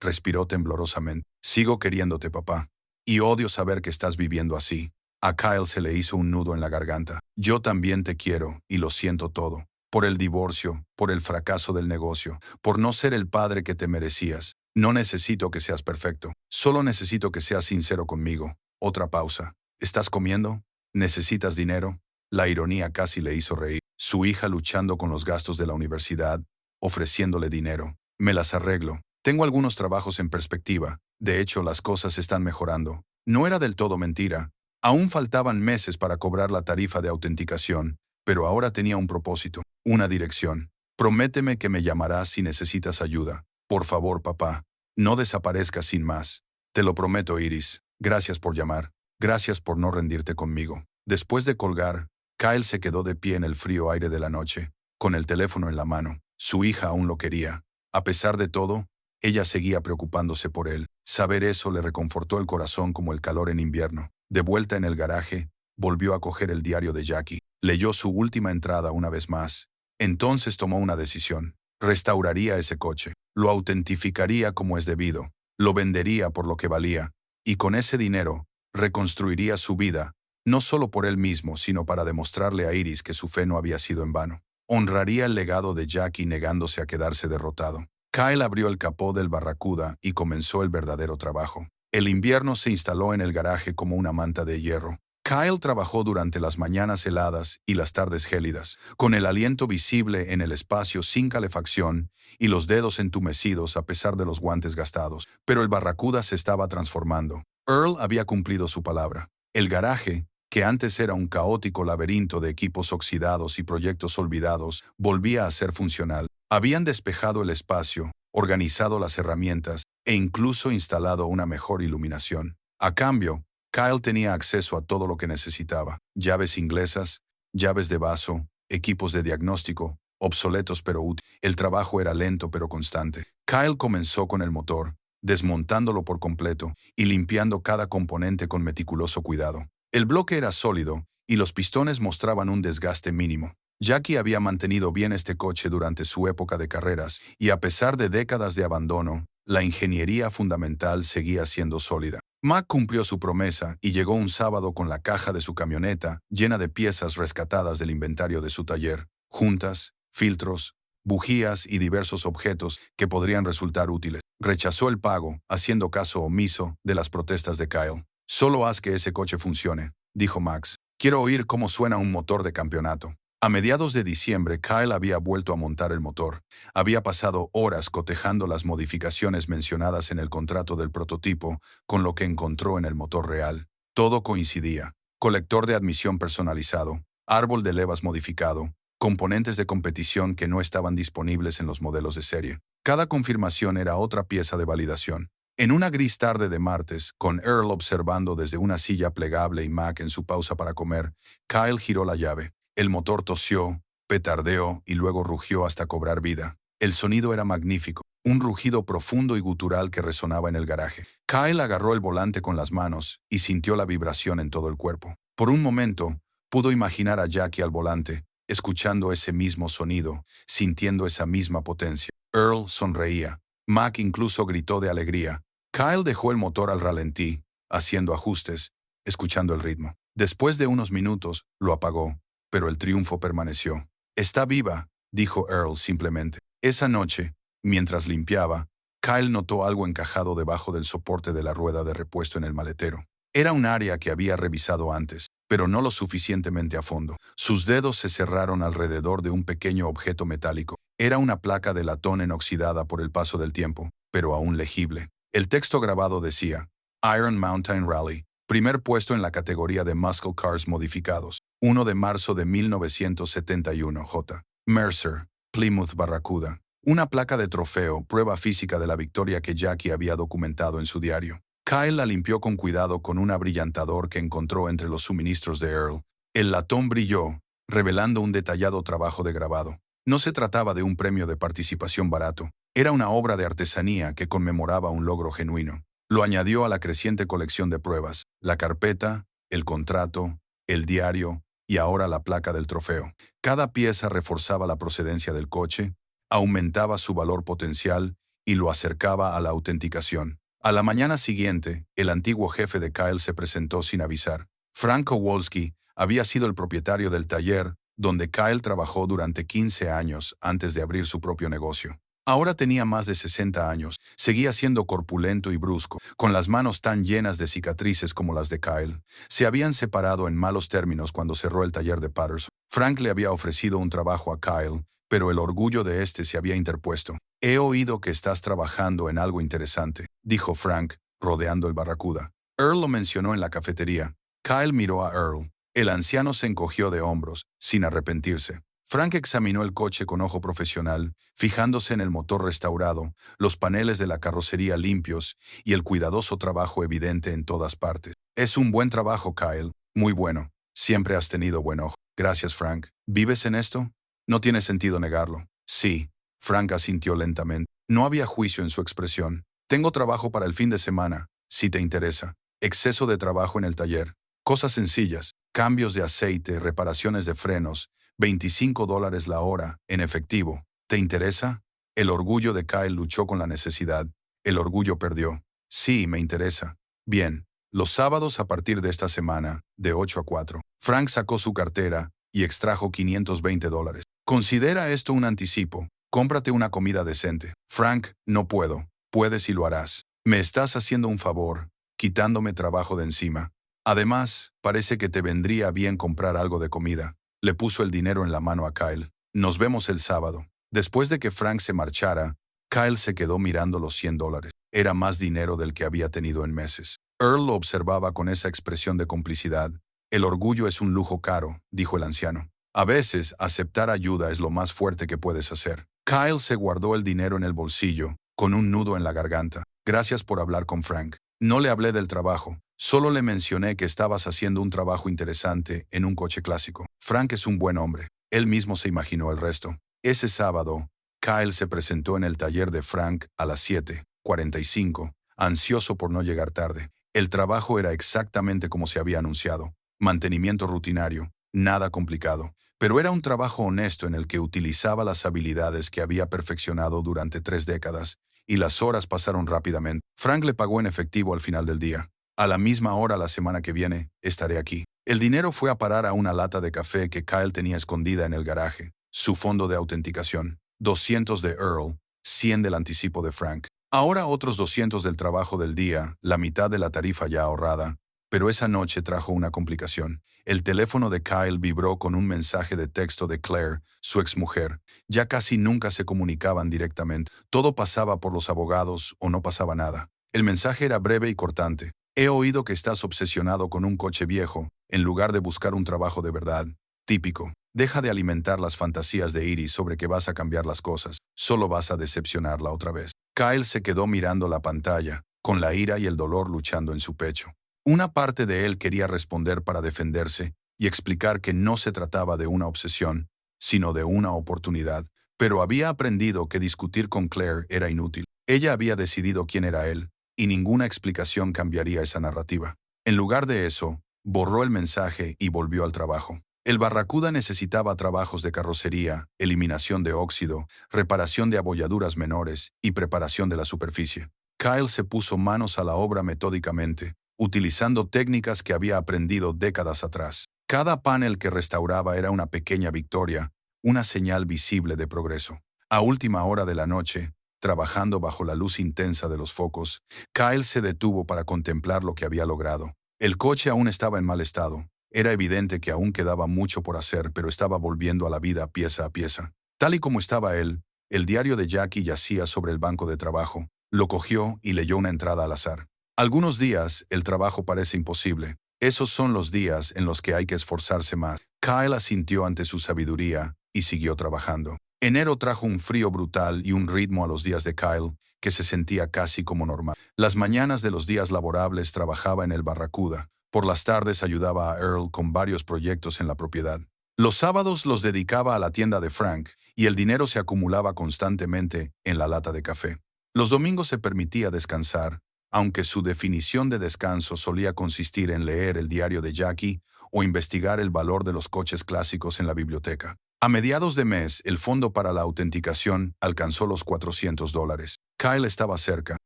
respiró temblorosamente. Sigo queriéndote, papá. Y odio saber que estás viviendo así. A Kyle se le hizo un nudo en la garganta. Yo también te quiero, y lo siento todo. Por el divorcio, por el fracaso del negocio, por no ser el padre que te merecías. No necesito que seas perfecto. Solo necesito que seas sincero conmigo. Otra pausa. ¿Estás comiendo? ¿Necesitas dinero? La ironía casi le hizo reír. Su hija luchando con los gastos de la universidad, ofreciéndole dinero. Me las arreglo. Tengo algunos trabajos en perspectiva. De hecho, las cosas están mejorando. No era del todo mentira. Aún faltaban meses para cobrar la tarifa de autenticación, pero ahora tenía un propósito, una dirección. Prométeme que me llamarás si necesitas ayuda. Por favor, papá, no desaparezcas sin más. Te lo prometo, Iris. Gracias por llamar. Gracias por no rendirte conmigo. Después de colgar, Kyle se quedó de pie en el frío aire de la noche, con el teléfono en la mano. Su hija aún lo quería. A pesar de todo, ella seguía preocupándose por él. Saber eso le reconfortó el corazón como el calor en invierno. De vuelta en el garaje, volvió a coger el diario de Jackie. Leyó su última entrada una vez más. Entonces tomó una decisión. Restauraría ese coche. Lo autentificaría como es debido. Lo vendería por lo que valía. Y con ese dinero, reconstruiría su vida, no solo por él mismo, sino para demostrarle a Iris que su fe no había sido en vano. Honraría el legado de Jackie negándose a quedarse derrotado. Kyle abrió el capó del Barracuda y comenzó el verdadero trabajo. El invierno se instaló en el garaje como una manta de hierro. Kyle trabajó durante las mañanas heladas y las tardes gélidas, con el aliento visible en el espacio sin calefacción y los dedos entumecidos a pesar de los guantes gastados. Pero el Barracuda se estaba transformando. Earl había cumplido su palabra. El garaje, que antes era un caótico laberinto de equipos oxidados y proyectos olvidados, volvía a ser funcional. Habían despejado el espacio, organizado las herramientas e incluso instalado una mejor iluminación. A cambio, Kyle tenía acceso a todo lo que necesitaba: llaves inglesas, llaves de vaso, equipos de diagnóstico, obsoletos pero útiles. El trabajo era lento pero constante. Kyle comenzó con el motor, desmontándolo por completo y limpiando cada componente con meticuloso cuidado. El bloque era sólido y los pistones mostraban un desgaste mínimo. Jackie había mantenido bien este coche durante su época de carreras y a pesar de décadas de abandono, la ingeniería fundamental seguía siendo sólida. Mac cumplió su promesa y llegó un sábado con la caja de su camioneta llena de piezas rescatadas del inventario de su taller, juntas, filtros, bujías y diversos objetos que podrían resultar útiles. Rechazó el pago, haciendo caso omiso de las protestas de Kyle. Solo haz que ese coche funcione, dijo Max. Quiero oír cómo suena un motor de campeonato. A mediados de diciembre, Kyle había vuelto a montar el motor. Había pasado horas cotejando las modificaciones mencionadas en el contrato del prototipo con lo que encontró en el motor real. Todo coincidía. Colector de admisión personalizado, árbol de levas modificado, componentes de competición que no estaban disponibles en los modelos de serie. Cada confirmación era otra pieza de validación. En una gris tarde de martes, con Earl observando desde una silla plegable y Mac en su pausa para comer, Kyle giró la llave. El motor tosió, petardeó y luego rugió hasta cobrar vida. El sonido era magnífico, un rugido profundo y gutural que resonaba en el garaje. Kyle agarró el volante con las manos y sintió la vibración en todo el cuerpo. Por un momento, pudo imaginar a Jackie al volante, escuchando ese mismo sonido, sintiendo esa misma potencia. Earl sonreía. Mac incluso gritó de alegría. Kyle dejó el motor al ralentí, haciendo ajustes, escuchando el ritmo. Después de unos minutos, lo apagó, pero el triunfo permaneció. «Está viva», dijo Earl simplemente. Esa noche, mientras limpiaba, Kyle notó algo encajado debajo del soporte de la rueda de repuesto en el maletero. Era un área que había revisado antes, pero no lo suficientemente a fondo. Sus dedos se cerraron alrededor de un pequeño objeto metálico. Era una placa de latón enoxidada por el paso del tiempo, pero aún legible. El texto grabado decía, Iron Mountain Rally, primer puesto en la categoría de Muscle Cars modificados, 1 de marzo de 1971, J. Mercer, Plymouth Barracuda. Una placa de trofeo, prueba física de la victoria que Jackie había documentado en su diario. Kyle la limpió con cuidado con un abrillantador que encontró entre los suministros de Earl. El latón brilló, revelando un detallado trabajo de grabado. No se trataba de un premio de participación barato. Era una obra de artesanía que conmemoraba un logro genuino. Lo añadió a la creciente colección de pruebas, la carpeta, el contrato, el diario y ahora la placa del trofeo. Cada pieza reforzaba la procedencia del coche, aumentaba su valor potencial y lo acercaba a la autenticación. A la mañana siguiente, el antiguo jefe de Kyle se presentó sin avisar. Frank Kowalski había sido el propietario del taller donde Kyle trabajó durante 15 años antes de abrir su propio negocio. Ahora tenía más de 60 años, seguía siendo corpulento y brusco, con las manos tan llenas de cicatrices como las de Kyle. Se habían separado en malos términos cuando cerró el taller de Patterson. Frank le había ofrecido un trabajo a Kyle, pero el orgullo de este se había interpuesto. «He oído que estás trabajando en algo interesante», dijo Frank, rodeando el Barracuda. Earl lo mencionó en la cafetería. Kyle miró a Earl. El anciano se encogió de hombros, sin arrepentirse. Frank examinó el coche con ojo profesional, fijándose en el motor restaurado, los paneles de la carrocería limpios y el cuidadoso trabajo evidente en todas partes. «Es un buen trabajo, Kyle. Muy bueno. Siempre has tenido buen ojo». «Gracias, Frank. ¿Vives en esto?» «No tiene sentido negarlo». «Sí». Frank asintió lentamente. No había juicio en su expresión. «Tengo trabajo para el fin de semana, si te interesa. Exceso de trabajo en el taller. Cosas sencillas, cambios de aceite, reparaciones de frenos, $25 la hora, en efectivo. ¿Te interesa?» El orgullo de Kyle luchó con la necesidad. El orgullo perdió. «Sí, me interesa». «Bien. Los sábados a partir de esta semana, de 8 a 4. Frank sacó su cartera y extrajo $520. «Considera esto un anticipo. Cómprate una comida decente». «Frank, no puedo». «Puedes y lo harás. Me estás haciendo un favor, quitándome trabajo de encima. Además, parece que te vendría bien comprar algo de comida». Le puso el dinero en la mano a Kyle. «Nos vemos el sábado». Después de que Frank se marchara, Kyle se quedó mirando los $100. Era más dinero del que había tenido en meses. Earl lo observaba con esa expresión de complicidad. «El orgullo es un lujo caro», dijo el anciano. «A veces, aceptar ayuda es lo más fuerte que puedes hacer». Kyle se guardó el dinero en el bolsillo, con un nudo en la garganta. «Gracias por hablar con Frank. No le hablé del trabajo. Solo le mencioné que estabas haciendo un trabajo interesante en un coche clásico. Frank es un buen hombre». Él mismo se imaginó el resto. Ese sábado, Kyle se presentó en el taller de Frank a las 7:45, ansioso por no llegar tarde. El trabajo era exactamente como se había anunciado. Mantenimiento rutinario, nada complicado. Pero era un trabajo honesto en el que utilizaba las habilidades que había perfeccionado durante 3 décadas, y las horas pasaron rápidamente. Frank le pagó en efectivo al final del día. «A la misma hora la semana que viene, estaré aquí». El dinero fue a parar a una lata de café que Kyle tenía escondida en el garaje. Su fondo de autenticación. 200 de Earl, 100 del anticipo de Frank. Ahora otros 200 del trabajo del día, la mitad de la tarifa ya ahorrada. Pero esa noche trajo una complicación. El teléfono de Kyle vibró con un mensaje de texto de Claire, su exmujer. Ya casi nunca se comunicaban directamente. Todo pasaba por los abogados o no pasaba nada. El mensaje era breve y cortante. «He oído que estás obsesionado con un coche viejo, en lugar de buscar un trabajo de verdad. Típico. Deja de alimentar las fantasías de Iris sobre que vas a cambiar las cosas. Solo vas a decepcionarla otra vez». Kyle se quedó mirando la pantalla. con la ira y el dolor luchando en su pecho. Una parte de él quería responder para defenderse y explicar que no se trataba de una obsesión, sino de una oportunidad, pero había aprendido que discutir con Claire era inútil. Ella había decidido quién era él, y ninguna explicación cambiaría esa narrativa. En lugar de eso, borró el mensaje y volvió al trabajo. El Barracuda necesitaba trabajos de carrocería, eliminación de óxido, reparación de abolladuras menores y preparación de la superficie. Kyle se puso manos a la obra metódicamente, utilizando técnicas que había aprendido décadas atrás. Cada panel que restauraba era una pequeña victoria, una señal visible de progreso. A última hora de la noche, trabajando bajo la luz intensa de los focos, Kyle se detuvo para contemplar lo que había logrado. El coche aún estaba en mal estado. Era evidente que aún quedaba mucho por hacer, pero estaba volviendo a la vida pieza a pieza. Tal y como estaba él, el diario de Jackie yacía sobre el banco de trabajo. Lo cogió y leyó una entrada al azar. Algunos días, el trabajo parece imposible. Esos son los días en los que hay que esforzarse más. Kyle asintió ante su sabiduría y siguió trabajando. Enero trajo un frío brutal y un ritmo a los días de Kyle que se sentía casi como normal. Las mañanas de los días laborables trabajaba en el Barracuda. Por las tardes ayudaba a Earl con varios proyectos en la propiedad. Los sábados los dedicaba a la tienda de Frank y el dinero se acumulaba constantemente en la lata de café. Los domingos se permitía descansar, aunque su definición de descanso solía consistir en leer el diario de Jackie o investigar el valor de los coches clásicos en la biblioteca. A mediados de mes, el fondo para la autenticación alcanzó los $400. Kyle estaba cerca,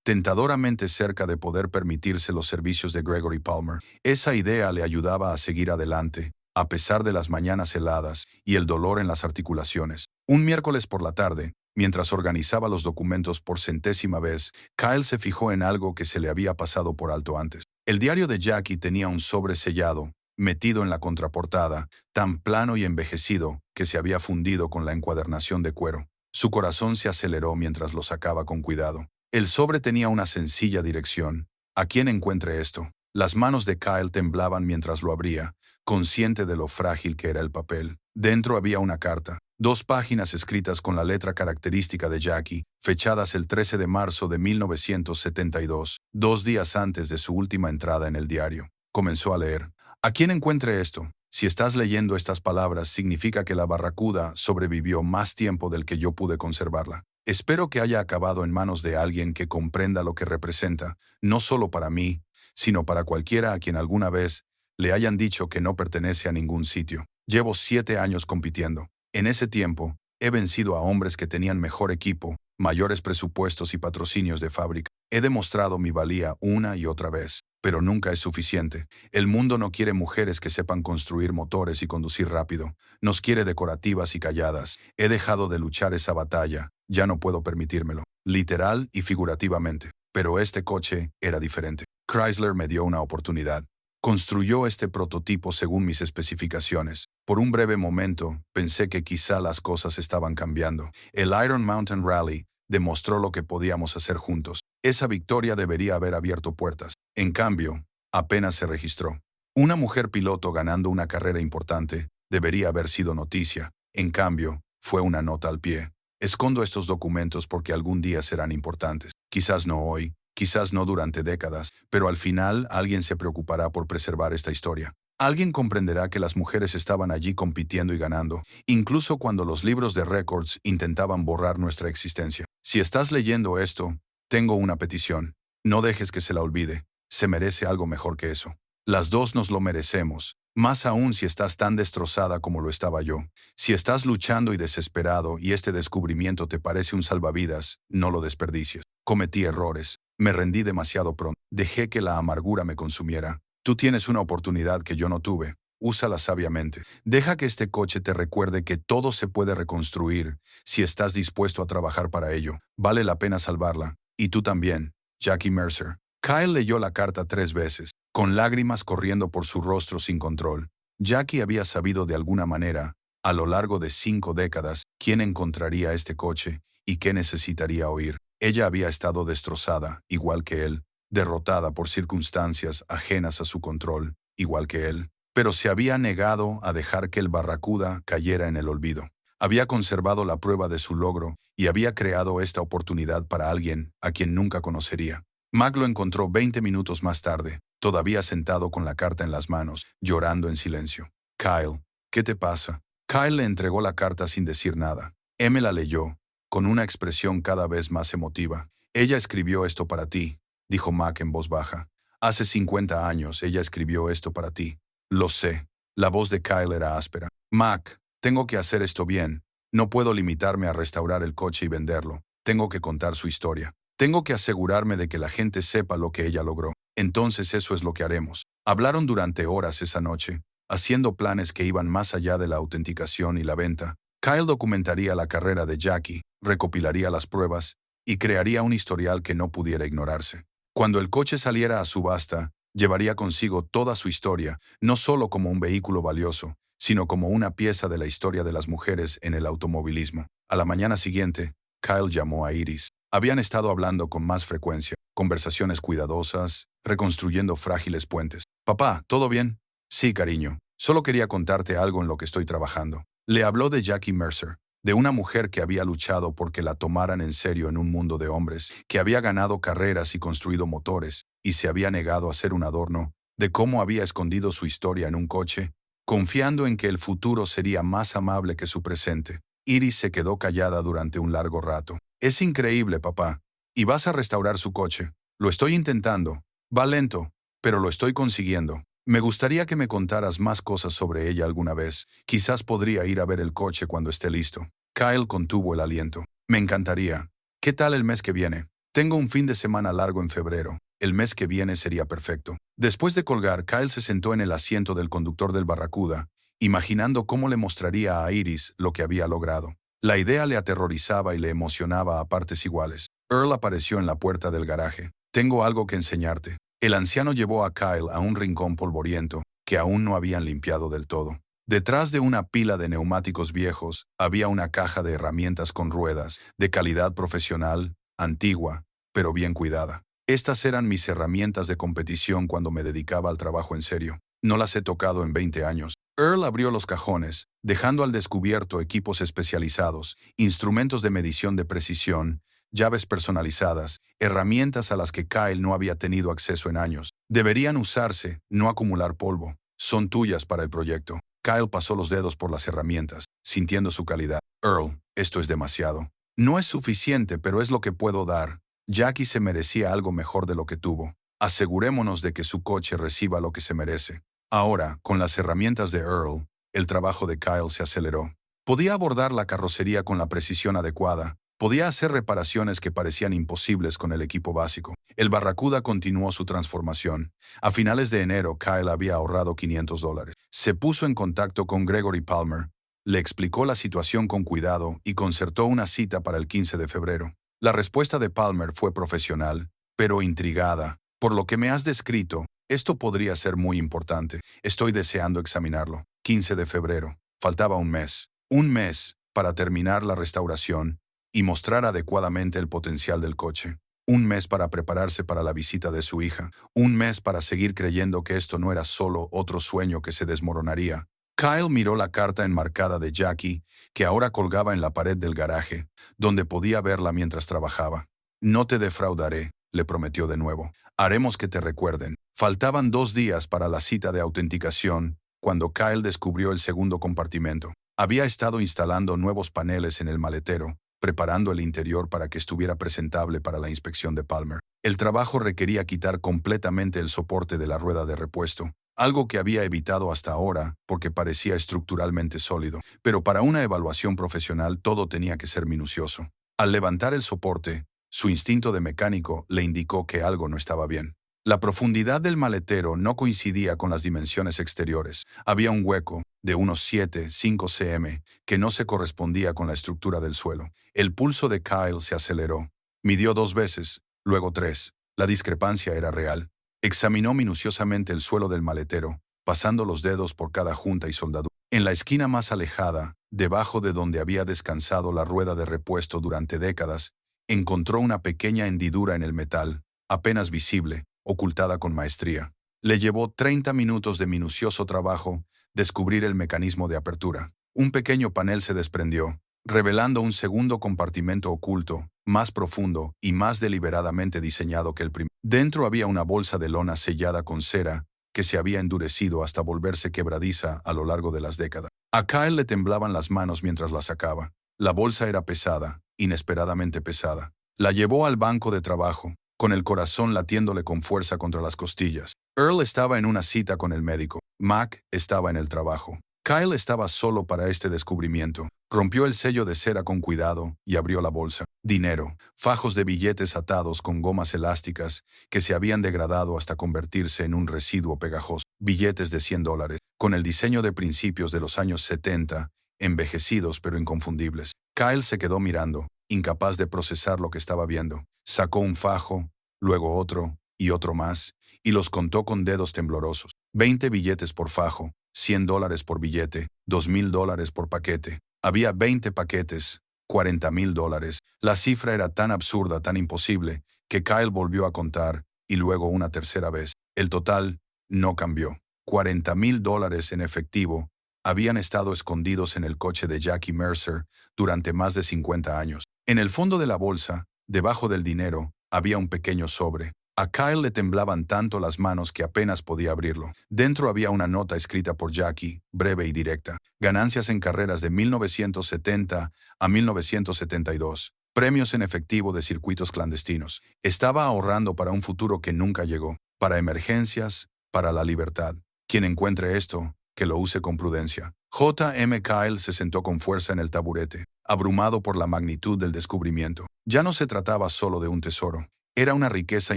tentadoramente cerca de poder permitirse los servicios de Gregory Palmer. Esa idea le ayudaba a seguir adelante, a pesar de las mañanas heladas y el dolor en las articulaciones. Un miércoles por la tarde, mientras organizaba los documentos por centésima vez, Kyle se fijó en algo que se le había pasado por alto antes. El diario de Jackie tenía un sobre sellado, metido en la contraportada, tan plano y envejecido que se había fundido con la encuadernación de cuero. Su corazón se aceleró mientras lo sacaba con cuidado. El sobre tenía una sencilla dirección. ¿A quién encuentre esto? Las manos de Kyle temblaban mientras lo abría, consciente de lo frágil que era el papel. Dentro había una carta, 2 páginas escritas con la letra característica de Jackie, fechadas el 13 de marzo de 1972, 2 días antes de su última entrada en el diario. Comenzó a leer. ¿A quién encuentre esto? Si estás leyendo estas palabras, significa que la Barracuda sobrevivió más tiempo del que yo pude conservarla. Espero que haya acabado en manos de alguien que comprenda lo que representa, no solo para mí, sino para cualquiera a quien alguna vez le hayan dicho que no pertenece a ningún sitio. Llevo 7 años compitiendo. En ese tiempo, he vencido a hombres que tenían mejor equipo, mayores presupuestos y patrocinios de fábrica. He demostrado mi valía una y otra vez, pero nunca es suficiente. El mundo no quiere mujeres que sepan construir motores y conducir rápido. Nos quiere decorativas y calladas. He dejado de luchar esa batalla. Ya no puedo permitírmelo, literal y figurativamente. Pero este coche era diferente. Chrysler me dio una oportunidad. Construyó este prototipo según mis especificaciones. Por un breve momento, pensé que quizá las cosas estaban cambiando. El Iron Mountain Rally demostró lo que podíamos hacer juntos. Esa victoria debería haber abierto puertas. En cambio, apenas se registró. Una mujer piloto ganando una carrera importante debería haber sido noticia. En cambio, fue una nota al pie. Escondo estos documentos porque algún día serán importantes. Quizás no hoy, quizás no durante décadas, pero al final alguien se preocupará por preservar esta historia. Alguien comprenderá que las mujeres estaban allí compitiendo y ganando, incluso cuando los libros de récords intentaban borrar nuestra existencia. Si estás leyendo esto, tengo una petición. No dejes que se la olvide. Se merece algo mejor que eso. Las dos nos lo merecemos, más aún si estás tan destrozada como lo estaba yo. Si estás luchando y desesperado y este descubrimiento te parece un salvavidas, no lo desperdicies. Cometí errores. Me rendí demasiado pronto. Dejé que la amargura me consumiera. Tú tienes una oportunidad que yo no tuve. Úsala sabiamente. Deja que este coche te recuerde que todo se puede reconstruir si estás dispuesto a trabajar para ello. Vale la pena salvarla. Y tú también, Jackie Mercer. Kyle leyó la carta 3 veces, con lágrimas corriendo por su rostro sin control. Jackie había sabido de alguna manera, a lo largo de 5 décadas, quién encontraría este coche y qué necesitaría oír. Ella había estado destrozada, igual que él, derrotada por circunstancias ajenas a su control, igual que él, pero se había negado a dejar que el Barracuda cayera en el olvido. Había conservado la prueba de su logro y había creado esta oportunidad para alguien a quien nunca conocería. Mac lo encontró 20 minutos más tarde, todavía sentado con la carta en las manos, llorando en silencio. Kyle, ¿qué te pasa? Kyle le entregó la carta sin decir nada. M la leyó, con una expresión cada vez más emotiva. Ella escribió esto para ti, dijo Mac en voz baja. Hace 50 años ella escribió esto para ti. Lo sé. La voz de Kyle era áspera. Mac, tengo que hacer esto bien. No puedo limitarme a restaurar el coche y venderlo. Tengo que contar su historia. Tengo que asegurarme de que la gente sepa lo que ella logró. Entonces eso es lo que haremos. Hablaron durante horas esa noche, haciendo planes que iban más allá de la autenticación y la venta. Kyle documentaría la carrera de Jackie, recopilaría las pruebas y crearía un historial que no pudiera ignorarse. Cuando el coche saliera a subasta, llevaría consigo toda su historia, no solo como un vehículo valioso, sino como una pieza de la historia de las mujeres en el automovilismo. A la mañana siguiente, Kyle llamó a Iris. Habían estado hablando con más frecuencia, conversaciones cuidadosas, reconstruyendo frágiles puentes. Papá, ¿todo bien? Sí, cariño. Solo quería contarte algo en lo que estoy trabajando. Le habló de Jackie Mercer, de una mujer que había luchado porque la tomaran en serio en un mundo de hombres, que había ganado carreras y construido motores, y se había negado a ser un adorno, de cómo había escondido su historia en un coche, confiando en que el futuro sería más amable que su presente. Iris se quedó callada durante un largo rato. Es increíble, papá. ¿Y vas a restaurar su coche? Lo estoy intentando. Va lento, pero lo estoy consiguiendo. Me gustaría que me contaras más cosas sobre ella alguna vez. Quizás podría ir a ver el coche cuando esté listo. Kyle contuvo el aliento. Me encantaría. ¿Qué tal el mes que viene? Tengo un fin de semana largo en febrero. El mes que viene sería perfecto. Después de colgar, Kyle se sentó en el asiento del conductor del Barracuda, imaginando cómo le mostraría a Iris lo que había logrado. La idea le aterrorizaba y le emocionaba a partes iguales. Earl apareció en la puerta del garaje. Tengo algo que enseñarte. El anciano llevó a Kyle a un rincón polvoriento que aún no habían limpiado del todo. Detrás de una pila de neumáticos viejos había una caja de herramientas con ruedas, de calidad profesional, antigua, pero bien cuidada. Estas eran mis herramientas de competición cuando me dedicaba al trabajo en serio. No las he tocado en 20 años. Earl abrió los cajones, dejando al descubierto equipos especializados, instrumentos de medición de precisión, llaves personalizadas, herramientas a las que Kyle no había tenido acceso en años. Deberían usarse, no acumular polvo. Son tuyas para el proyecto. Kyle pasó los dedos por las herramientas, sintiendo su calidad. Earl, esto es demasiado. No es suficiente, pero es lo que puedo dar. Jackie se merecía algo mejor de lo que tuvo. Asegurémonos de que su coche reciba lo que se merece. Ahora, con las herramientas de Earl, el trabajo de Kyle se aceleró. Podía abordar la carrocería con la precisión adecuada. Podía hacer reparaciones que parecían imposibles con el equipo básico. El Barracuda continuó su transformación. A finales de enero, Kyle había ahorrado $500. Se puso en contacto con Gregory Palmer, le explicó la situación con cuidado y concertó una cita para el 15 de febrero. La respuesta de Palmer fue profesional, pero intrigada. Por lo que me has descrito, esto podría ser muy importante. Estoy deseando examinarlo. 15 de febrero. Faltaba un mes. Un mes para terminar la restauración y mostrar adecuadamente el potencial del coche. Un mes para prepararse para la visita de su hija. Un mes para seguir creyendo que esto no era solo otro sueño que se desmoronaría. Kyle miró la carta enmarcada de Jackie, que ahora colgaba en la pared del garaje, donde podía verla mientras trabajaba. No te defraudaré, le prometió de nuevo. Haremos que te recuerden. Faltaban 2 días para la cita de autenticación, cuando Kyle descubrió el segundo compartimento. Había estado instalando nuevos paneles en el maletero, preparando el interior para que estuviera presentable para la inspección de Palmer. El trabajo requería quitar completamente el soporte de la rueda de repuesto, algo que había evitado hasta ahora porque parecía estructuralmente sólido, pero para una evaluación profesional todo tenía que ser minucioso. Al levantar el soporte, su instinto de mecánico le indicó que algo no estaba bien. La profundidad del maletero no coincidía con las dimensiones exteriores. Había un hueco de unos 7,5 cm que no se correspondía con la estructura del suelo. El pulso de Kyle se aceleró. Midió 2 veces, luego 3. La discrepancia era real. Examinó minuciosamente el suelo del maletero, pasando los dedos por cada junta y soldadura. En la esquina más alejada, debajo de donde había descansado la rueda de repuesto durante décadas, encontró una pequeña hendidura en el metal, apenas visible, ocultada con maestría. Le llevó 30 minutos de minucioso trabajo descubrir el mecanismo de apertura. Un pequeño panel se desprendió, revelando un segundo compartimento oculto, más profundo y más deliberadamente diseñado que el primero. Dentro había una bolsa de lona sellada con cera que se había endurecido hasta volverse quebradiza a lo largo de las décadas. A Kyle le temblaban las manos mientras la sacaba. La bolsa era pesada, inesperadamente pesada. La llevó al banco de trabajo, con el corazón latiéndole con fuerza contra las costillas. Earl estaba en una cita con el médico. Mac estaba en el trabajo. Kyle estaba solo para este descubrimiento. Rompió el sello de cera con cuidado y abrió la bolsa. Dinero, fajos de billetes atados con gomas elásticas que se habían degradado hasta convertirse en un residuo pegajoso. Billetes de $100, con el diseño de principios de los años 70, envejecidos pero inconfundibles. Kyle se quedó mirando, incapaz de procesar lo que estaba viendo. Sacó un fajo, luego otro y otro más, y los contó con dedos temblorosos. 20 billetes por fajo, $100 por billete, $2,000 por paquete. Había 20 paquetes, $40,000. La cifra era tan absurda, tan imposible, que Kyle volvió a contar, y luego una tercera vez. El total no cambió. $40,000 en efectivo habían estado escondidos en el coche de Jackie Mercer durante más de 50 años. En el fondo de la bolsa, debajo del dinero, había un pequeño sobre. A Kyle le temblaban tanto las manos que apenas podía abrirlo. Dentro había una nota escrita por Jackie, breve y directa. Ganancias en carreras de 1970 a 1972. Premios en efectivo de circuitos clandestinos. Estaba ahorrando para un futuro que nunca llegó. Para emergencias, para la libertad. Quien encuentre esto, que lo use con prudencia. J.M. Kyle se sentó con fuerza en el taburete, abrumado por la magnitud del descubrimiento. Ya no se trataba solo de un tesoro. Era una riqueza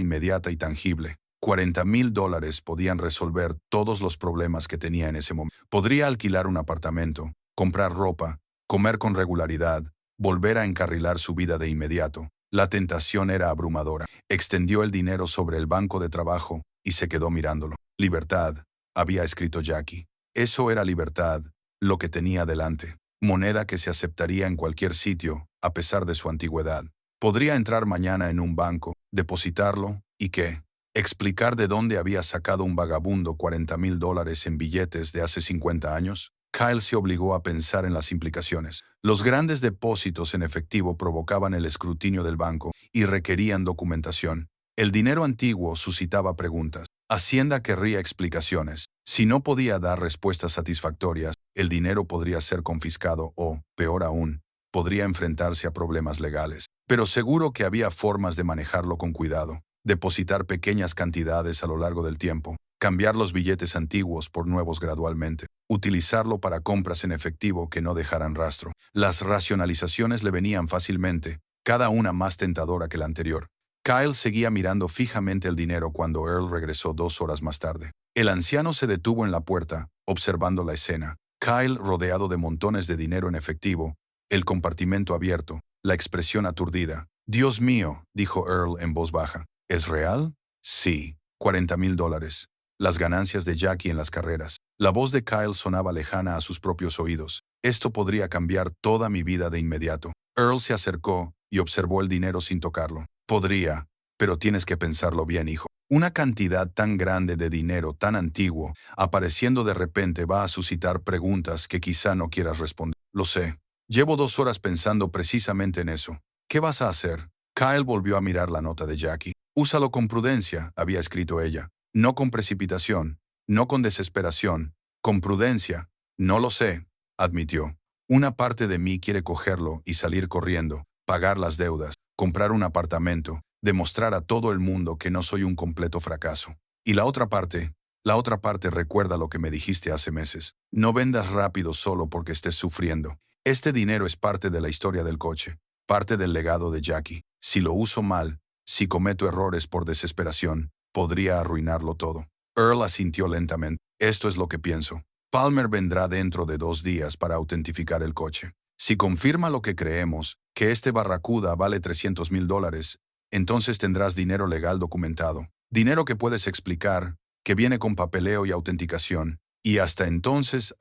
inmediata y tangible. $40,000 podían resolver todos los problemas que tenía en ese momento. Podría alquilar un apartamento, comprar ropa, comer con regularidad, volver a encarrilar su vida de inmediato. La tentación era abrumadora. Extendió el dinero sobre el banco de trabajo y se quedó mirándolo. Libertad, había escrito Jackie. Eso era libertad, lo que tenía delante. Moneda que se aceptaría en cualquier sitio, a pesar de su antigüedad. Podría entrar mañana en un banco, depositarlo, ¿y qué? ¿Explicar de dónde había sacado un vagabundo $40,000 en billetes de hace 50 años? Kyle se obligó a pensar en las implicaciones. Los grandes depósitos en efectivo provocaban el escrutinio del banco y requerían documentación. El dinero antiguo suscitaba preguntas. Hacienda querría explicaciones. Si no podía dar respuestas satisfactorias, el dinero podría ser confiscado o, peor aún, podría enfrentarse a problemas legales. Pero seguro que había formas de manejarlo con cuidado. Depositar pequeñas cantidades a lo largo del tiempo. Cambiar los billetes antiguos por nuevos gradualmente. Utilizarlo para compras en efectivo que no dejaran rastro. Las racionalizaciones le venían fácilmente, cada una más tentadora que la anterior. Kyle seguía mirando fijamente el dinero cuando Earl regresó 2 horas más tarde. El anciano se detuvo en la puerta, observando la escena. Kyle rodeado de montones de dinero en efectivo, el compartimento abierto, la expresión aturdida. «Dios mío», dijo Earl en voz baja. «¿Es real?» «Sí. $40,000. Las ganancias de Jackie en las carreras». La voz de Kyle sonaba lejana a sus propios oídos. «Esto podría cambiar toda mi vida de inmediato». Earl se acercó y observó el dinero sin tocarlo. «Podría, pero tienes que pensarlo bien, hijo. Una cantidad tan grande de dinero tan antiguo, apareciendo de repente va a suscitar preguntas que quizá no quieras responder». «Lo sé. Llevo 2 horas pensando precisamente en eso. ¿Qué vas a hacer?» Kyle volvió a mirar la nota de Jackie. «Úsalo con prudencia», había escrito ella. «No con precipitación, no con desesperación, con prudencia». «No lo sé», admitió. «Una parte de mí quiere cogerlo y salir corriendo, pagar las deudas, comprar un apartamento, demostrar a todo el mundo que no soy un completo fracaso. Y la otra parte recuerda lo que me dijiste hace meses. No vendas rápido solo porque estés sufriendo. Este dinero es parte de la historia del coche, parte del legado de Jackie. Si lo uso mal, si cometo errores por desesperación, podría arruinarlo todo». Earl asintió lentamente. «Esto es lo que pienso. Palmer vendrá dentro de 2 días para autentificar el coche. Si confirma lo que creemos, que este Barracuda vale $300,000, entonces tendrás dinero legal documentado. Dinero que puedes explicar, que viene con papeleo y autenticación. Y hasta entonces,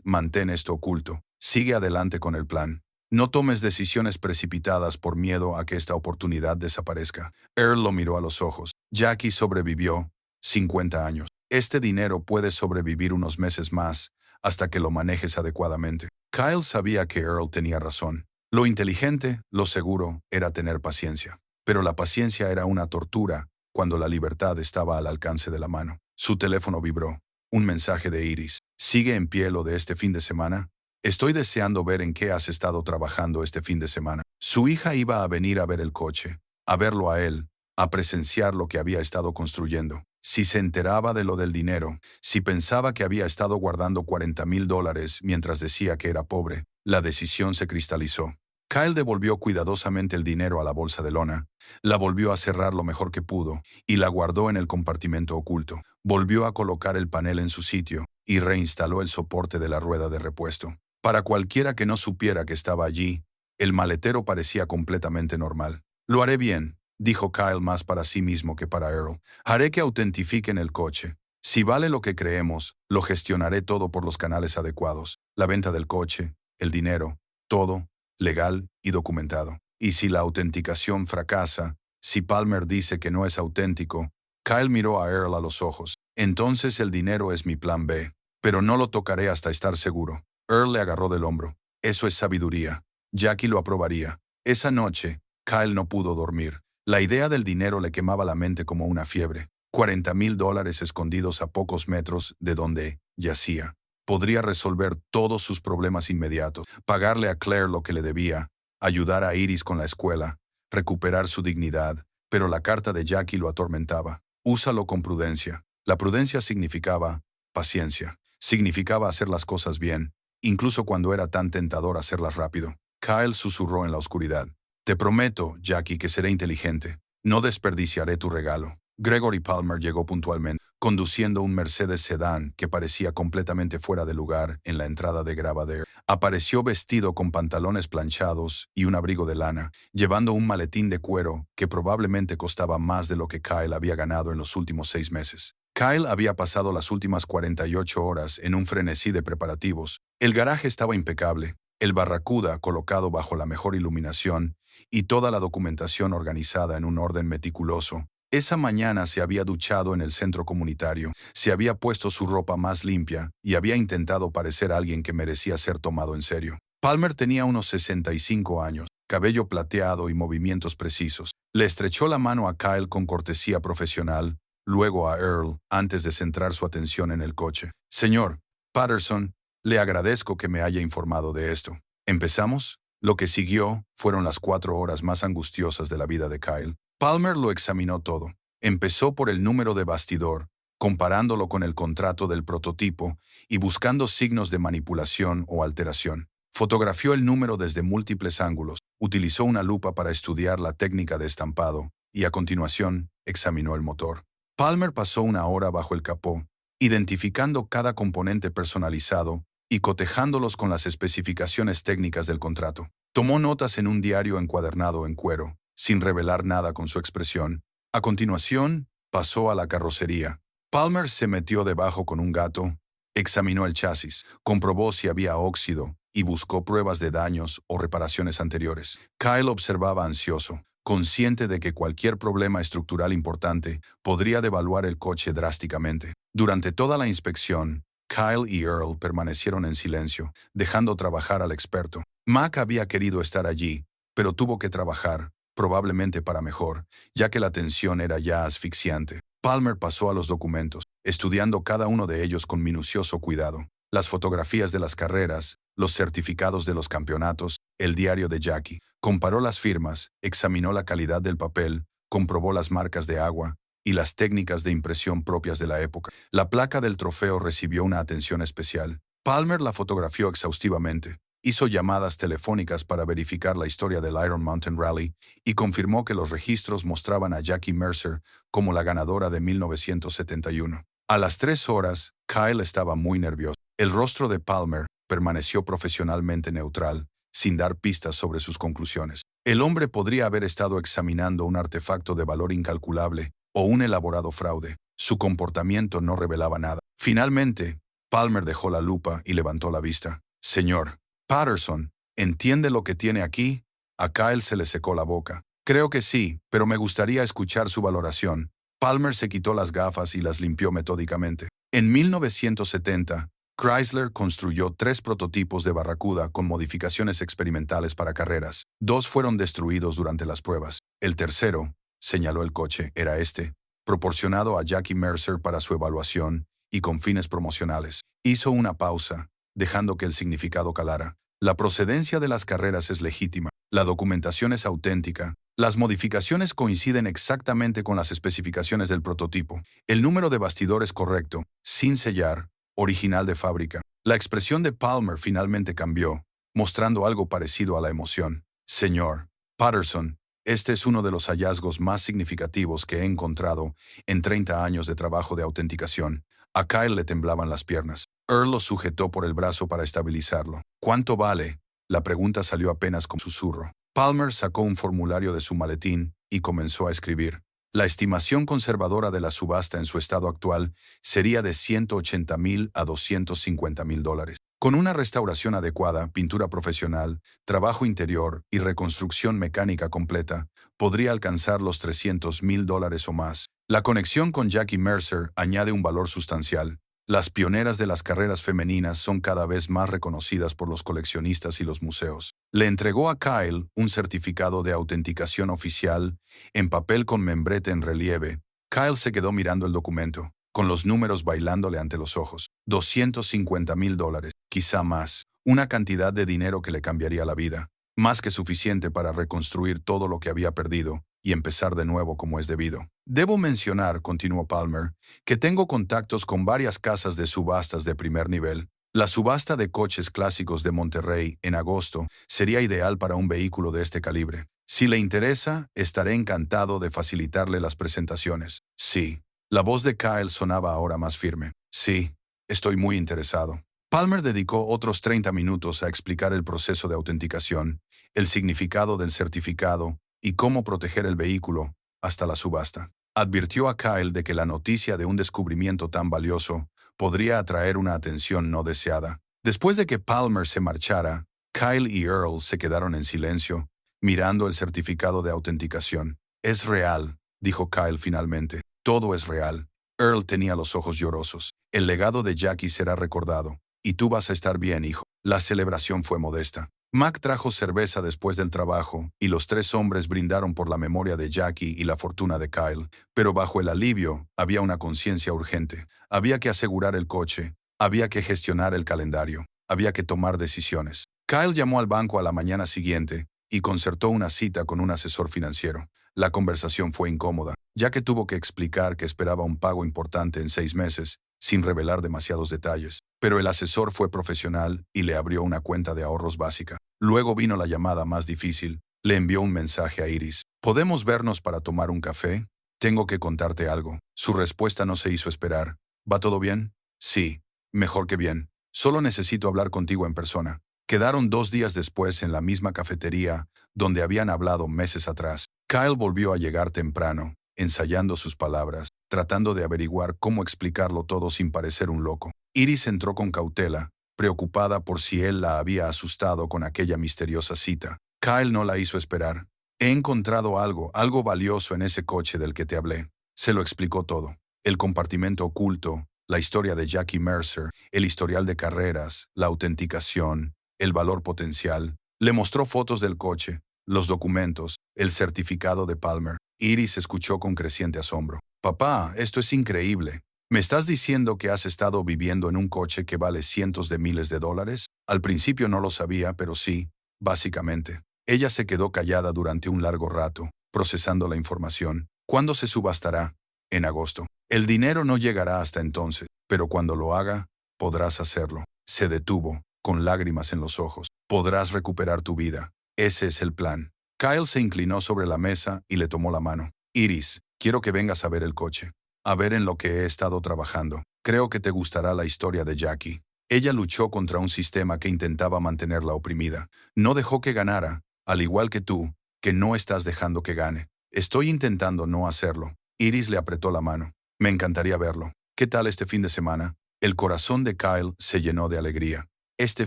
mantén esto oculto. Sigue adelante con el plan. No tomes decisiones precipitadas por miedo a que esta oportunidad desaparezca». Earl lo miró a los ojos. «Jackie sobrevivió 50 años. Este dinero puede sobrevivir unos meses más, hasta que lo manejes adecuadamente». Kyle sabía que Earl tenía razón. Lo inteligente, lo seguro, era tener paciencia. Pero la paciencia era una tortura cuando la libertad estaba al alcance de la mano. Su teléfono vibró. Un mensaje de Iris. ¿Sigue en pie lo de este fin de semana? Estoy deseando ver en qué has estado trabajando este fin de semana. Su hija iba a venir a ver el coche, a verlo a él, a presenciar lo que había estado construyendo. Si se enteraba de lo del dinero, si pensaba que había estado guardando $40,000 mientras decía que era pobre, la decisión se cristalizó. Kyle devolvió cuidadosamente el dinero a la bolsa de lona, la volvió a cerrar lo mejor que pudo y la guardó en el compartimento oculto. Volvió a colocar el panel en su sitio y reinstaló el soporte de la rueda de repuesto. Para cualquiera que no supiera que estaba allí, el maletero parecía completamente normal. Lo haré bien, dijo Kyle más para sí mismo que para Earl. Haré que autentifiquen el coche. Si vale lo que creemos, lo gestionaré todo por los canales adecuados. La venta del coche, el dinero, todo, legal y documentado. Y si la autenticación fracasa, si Palmer dice que no es auténtico, Kyle miró a Earl a los ojos. Entonces el dinero es mi plan B, pero no lo tocaré hasta estar seguro. Earl le agarró del hombro. Eso es sabiduría. Jackie lo aprobaría. Esa noche, Kyle no pudo dormir. La idea del dinero le quemaba la mente como una fiebre. $40,000 escondidos a pocos metros de donde yacía. Podría resolver todos sus problemas inmediatos, pagarle a Claire lo que le debía, ayudar a Iris con la escuela, recuperar su dignidad, pero la carta de Jackie lo atormentaba. Úsalo con prudencia. La prudencia significaba paciencia, significaba hacer las cosas bien, incluso cuando era tan tentador hacerlas rápido. Kyle susurró en la oscuridad. Te prometo, Jackie, que seré inteligente. No desperdiciaré tu regalo. Gregory Palmer llegó puntualmente, conduciendo un Mercedes sedán que parecía completamente fuera de lugar en la entrada de Gravadare. Apareció vestido con pantalones planchados y un abrigo de lana, llevando un maletín de cuero que probablemente costaba más de lo que Kyle había ganado en los últimos 6 meses. Kyle había pasado las últimas 48 horas en un frenesí de preparativos. El garaje estaba impecable, el Barracuda colocado bajo la mejor iluminación y toda la documentación organizada en un orden meticuloso. Esa mañana se había duchado en el centro comunitario, se había puesto su ropa más limpia y había intentado parecer alguien que merecía ser tomado en serio. Palmer tenía unos 65 años, cabello plateado y movimientos precisos. Le estrechó la mano a Kyle con cortesía profesional, luego a Earl, antes de centrar su atención en el coche. Señor Patterson, le agradezco que me haya informado de esto. ¿Empezamos? Lo que siguió fueron las 4 horas más angustiosas de la vida de Kyle. Palmer lo examinó todo. Empezó por el número de bastidor, comparándolo con el contrato del prototipo y buscando signos de manipulación o alteración. Fotografió el número desde múltiples ángulos, utilizó una lupa para estudiar la técnica de estampado y a continuación examinó el motor. Palmer pasó 1 hora bajo el capó, identificando cada componente personalizado y cotejándolos con las especificaciones técnicas del contrato. Tomó notas en un diario encuadernado en cuero, sin revelar nada con su expresión. A continuación, pasó a la carrocería. Palmer se metió debajo con un gato, examinó el chasis, comprobó si había óxido y buscó pruebas de daños o reparaciones anteriores. Kyle observaba ansioso, consciente de que cualquier problema estructural importante podría devaluar el coche drásticamente. Durante toda la inspección, Kyle y Earl permanecieron en silencio, dejando trabajar al experto. Mac había querido estar allí, pero tuvo que trabajar, probablemente para mejor, ya que la tensión era ya asfixiante. Palmer pasó a los documentos, estudiando cada uno de ellos con minucioso cuidado. Las fotografías de las carreras, los certificados de los campeonatos, el diario de Jackie. Comparó las firmas, examinó la calidad del papel, comprobó las marcas de agua y las técnicas de impresión propias de la época. La placa del trofeo recibió una atención especial. Palmer la fotografió exhaustivamente. Hizo llamadas telefónicas para verificar la historia del Iron Mountain Rally y confirmó que los registros mostraban a Jackie Mercer como la ganadora de 1971. A las 3 horas, Kyle estaba muy nervioso. El rostro de Palmer permaneció profesionalmente neutral, sin dar pistas sobre sus conclusiones. El hombre podría haber estado examinando un artefacto de valor incalculable o un elaborado fraude. Su comportamiento no revelaba nada. Finalmente, Palmer dejó la lupa y levantó la vista. Señor Patterson, ¿entiende lo que tiene aquí? A Kyle se le secó la boca. Creo que sí, pero me gustaría escuchar su valoración. Palmer se quitó las gafas y las limpió metódicamente. En 1970, Chrysler construyó 3 prototipos de Barracuda con modificaciones experimentales para carreras. 2 fueron destruidos durante las pruebas. El tercero, señaló el coche, era este, proporcionado a Jackie Mercer para su evaluación y con fines promocionales. Hizo una pausa, dejando que el significado calara. La procedencia de las carreras es legítima. La documentación es auténtica. Las modificaciones coinciden exactamente con las especificaciones del prototipo. El número de bastidores correcto, sin sellar, original de fábrica. La expresión de Palmer finalmente cambió, mostrando algo parecido a la emoción. Señor Patterson, este es uno de los hallazgos más significativos que he encontrado en 30 años de trabajo de autenticación. A Kyle le temblaban las piernas. Earl lo sujetó por el brazo para estabilizarlo. ¿Cuánto vale? La pregunta salió apenas con susurro. Palmer sacó un formulario de su maletín y comenzó a escribir. La estimación conservadora de la subasta en su estado actual sería de $180,000 a $250,000. Con una restauración adecuada, pintura profesional, trabajo interior y reconstrucción mecánica completa, podría alcanzar los $300,000 o más. La conexión con Jackie Mercer añade un valor sustancial. Las pioneras de las carreras femeninas son cada vez más reconocidas por los coleccionistas y los museos. Le entregó a Kyle un certificado de autenticación oficial en papel con membrete en relieve. Kyle se quedó mirando el documento, con los números bailándole ante los ojos. $250,000, quizá más. Una cantidad de dinero que le cambiaría la vida. Más que suficiente para reconstruir todo lo que había perdido y empezar de nuevo como es debido. Debo mencionar, continuó Palmer, que tengo contactos con varias casas de subastas de primer nivel. La subasta de coches clásicos de Monterrey en agosto sería ideal para un vehículo de este calibre. Si le interesa, estaré encantado de facilitarle las presentaciones. Sí. La voz de Kyle sonaba ahora más firme. Sí, estoy muy interesado. Palmer dedicó otros 30 minutos a explicar el proceso de autenticación, el significado del certificado y cómo proteger el vehículo hasta la subasta. Advirtió a Kyle de que la noticia de un descubrimiento tan valioso podría atraer una atención no deseada. Después de que Palmer se marchara, Kyle y Earl se quedaron en silencio, mirando el certificado de autenticación. Es real, dijo Kyle finalmente. Todo es real. Earl tenía los ojos llorosos. El legado de Jackie será recordado. Y tú vas a estar bien, hijo. La celebración fue modesta. Mac trajo cerveza después del trabajo, y los 3 hombres brindaron por la memoria de Jackie y la fortuna de Kyle. Pero bajo el alivio, había una conciencia urgente. Había que asegurar el coche. Había que gestionar el calendario. Había que tomar decisiones. Kyle llamó al banco a la mañana siguiente y concertó una cita con un asesor financiero. La conversación fue incómoda, ya que tuvo que explicar que esperaba un pago importante en 6 meses, sin revelar demasiados detalles. Pero el asesor fue profesional y le abrió una cuenta de ahorros básica. Luego vino la llamada más difícil. Le envió un mensaje a Iris. ¿Podemos vernos para tomar un café? Tengo que contarte algo. Su respuesta no se hizo esperar. ¿Va todo bien? Sí, mejor que bien. Solo necesito hablar contigo en persona. Quedaron 2 días después en la misma cafetería donde habían hablado meses atrás. Kyle volvió a llegar temprano, ensayando sus palabras, tratando de averiguar cómo explicarlo todo sin parecer un loco. Iris entró con cautela, preocupada por si él la había asustado con aquella misteriosa cita. Kyle no la hizo esperar. He encontrado algo valioso en ese coche del que te hablé. Se lo explicó todo. El compartimento oculto, la historia de Jackie Mercer, el historial de carreras, la autenticación, el valor potencial. Le mostró fotos del coche, los documentos, el certificado de Palmer. Iris escuchó con creciente asombro. Papá, esto es increíble. ¿Me estás diciendo que has estado viviendo en un coche que vale cientos de miles de dólares? Al principio no lo sabía, pero sí, básicamente. Ella se quedó callada durante un largo rato, procesando la información. ¿Cuándo se subastará? En agosto. El dinero no llegará hasta entonces, pero cuando lo haga, podrás hacerlo. Se detuvo, con lágrimas en los ojos. Podrás recuperar tu vida. Ese es el plan. Kyle se inclinó sobre la mesa y le tomó la mano. Iris, quiero que vengas a ver el coche. A ver en lo que he estado trabajando. Creo que te gustará la historia de Jackie. Ella luchó contra un sistema que intentaba mantenerla oprimida. No dejó que ganara, al igual que tú, que no estás dejando que gane. Estoy intentando no hacerlo. Iris le apretó la mano. Me encantaría verlo. ¿Qué tal este fin de semana? El corazón de Kyle se llenó de alegría. Este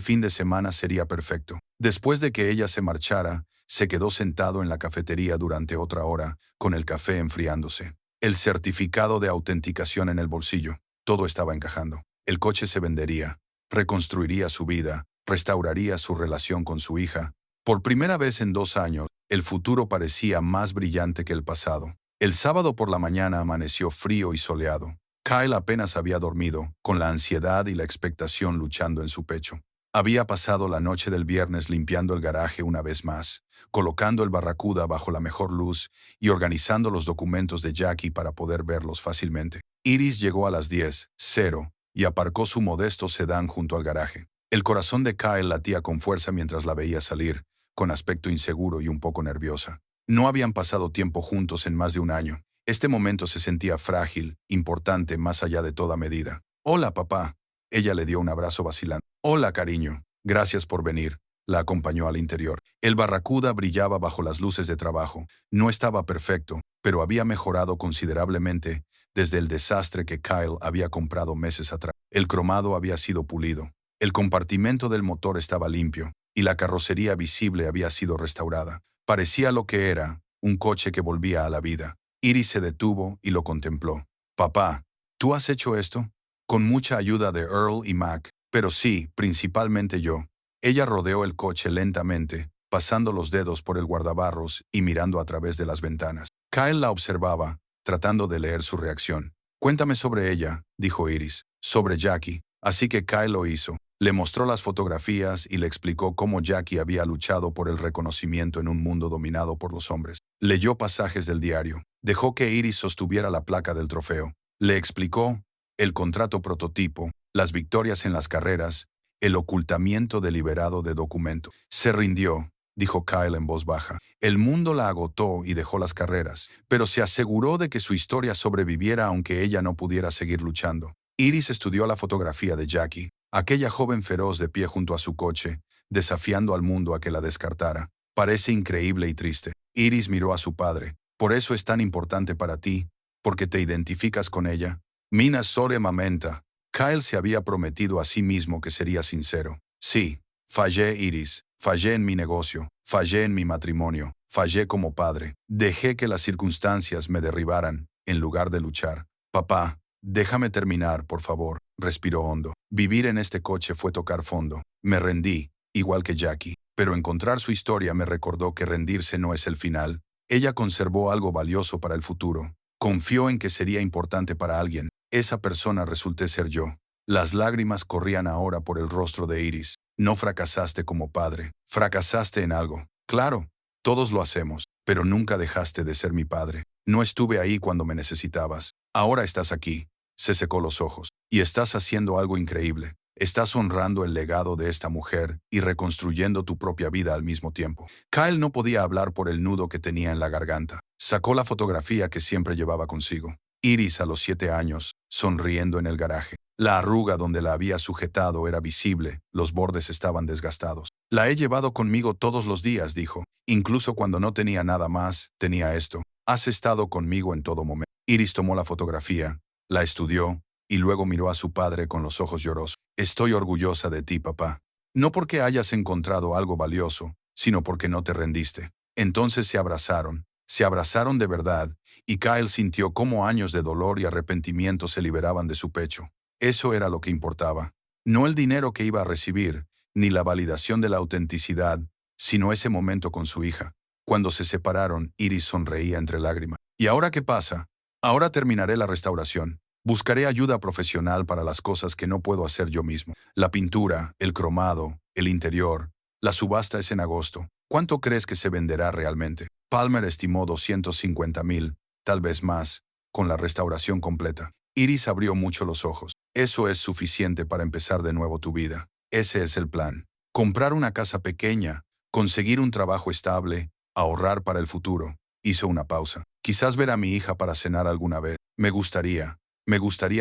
fin de semana sería perfecto. Después de que ella se marchara, se quedó sentado en la cafetería durante otra hora, con el café enfriándose. El certificado de autenticación en el bolsillo. Todo estaba encajando. El coche se vendería. reconstruiría su vida, restauraría su relación con su hija. Por primera vez en 2 años, el futuro parecía más brillante que el pasado. El sábado por la mañana amaneció frío y soleado. Kyle apenas había dormido, con la ansiedad y la expectación luchando en su pecho. Había pasado la noche del viernes limpiando el garaje una vez más, colocando el Barracuda bajo la mejor luz y organizando los documentos de Jackie para poder verlos fácilmente. Iris llegó a las 10:00 y aparcó su modesto sedán junto al garaje. El corazón de Kyle latía con fuerza mientras la veía salir, con aspecto inseguro y un poco nerviosa. No habían pasado tiempo juntos en más de un año. Este momento se sentía frágil, importante más allá de toda medida. «Hola, papá». Ella le dio un abrazo vacilante. «Hola, cariño. Gracias por venir». La acompañó al interior. El Barracuda brillaba bajo las luces de trabajo. No estaba perfecto, pero había mejorado considerablemente desde el desastre que Kyle había comprado meses atrás. El cromado había sido pulido. El compartimento del motor estaba limpio, y la carrocería visible había sido restaurada. Parecía lo que era, un coche que volvía a la vida. Iris se detuvo y lo contempló. «Papá, ¿tú has hecho esto?» «Con mucha ayuda de Earl y Mac, pero sí, principalmente yo». Ella rodeó el coche lentamente, pasando los dedos por el guardabarros y mirando a través de las ventanas. Kyle la observaba, tratando de leer su reacción. «Cuéntame sobre ella», dijo Iris. «Sobre Jackie». Así que Kyle lo hizo. Le mostró las fotografías y le explicó cómo Jackie había luchado por el reconocimiento en un mundo dominado por los hombres. Leyó pasajes del diario. Dejó que Iris sostuviera la placa del trofeo. Le explicó el contrato prototipo, las victorias en las carreras, el ocultamiento deliberado de documento. «Se rindió», dijo Kyle en voz baja. «El mundo la agotó y dejó las carreras, pero se aseguró de que su historia sobreviviera aunque ella no pudiera seguir luchando». Iris estudió la fotografía de Jackie, aquella joven feroz de pie junto a su coche, desafiando al mundo a que la descartara. «Parece increíble y triste». Iris miró a su padre. «¿Por eso es tan importante para ti? ¿Porque te identificas con ella?» «Mina sore mamenta». Kyle se había prometido a sí mismo que sería sincero. «Sí, fallé, Iris. Fallé en mi negocio. Fallé en mi matrimonio. Fallé como padre. Dejé que las circunstancias me derribaran, en lugar de luchar. Papá, déjame terminar, por favor». Respiró hondo. «Vivir en este coche fue tocar fondo. Me rendí, igual que Jackie. Pero encontrar su historia me recordó que rendirse no es el final. Ella conservó algo valioso para el futuro. Confió en que sería importante para alguien. Esa persona resulté ser yo». Las lágrimas corrían ahora por el rostro de Iris. «No fracasaste como padre. Fracasaste en algo. Claro, todos lo hacemos, pero nunca dejaste de ser mi padre. No estuve ahí cuando me necesitabas. Ahora estás aquí». Se secó los ojos. «Y estás haciendo algo increíble. Estás honrando el legado de esta mujer y reconstruyendo tu propia vida al mismo tiempo». Kyle no podía hablar por el nudo que tenía en la garganta. Sacó la fotografía que siempre llevaba consigo. Iris a los 7 años, sonriendo en el garaje. La arruga donde la había sujetado era visible, los bordes estaban desgastados. «La he llevado conmigo todos los días», dijo. «Incluso cuando no tenía nada más, tenía esto. Has estado conmigo en todo momento». Iris tomó la fotografía, la estudió, y luego miró a su padre con los ojos llorosos. «Estoy orgullosa de ti, papá. No porque hayas encontrado algo valioso, sino porque no te rendiste». Entonces se abrazaron de verdad, y Kyle sintió cómo años de dolor y arrepentimiento se liberaban de su pecho. Eso era lo que importaba. No el dinero que iba a recibir, ni la validación de la autenticidad, sino ese momento con su hija. Cuando se separaron, Iris sonreía entre lágrimas. «¿Y ahora qué pasa? Ahora terminaré la restauración. Buscaré ayuda profesional para las cosas que no puedo hacer yo mismo. La pintura, el cromado, el interior. La subasta es en agosto. ¿Cuánto crees que se venderá realmente?» Palmer estimó 250,000, tal vez más, con la restauración completa. Iris abrió mucho los ojos. «Eso es suficiente para empezar de nuevo tu vida. Ese es el plan. Comprar una casa pequeña, conseguir un trabajo estable, ahorrar para el futuro». Hizo una pausa. «Quizás ver a mi hija para cenar alguna vez. Me gustaría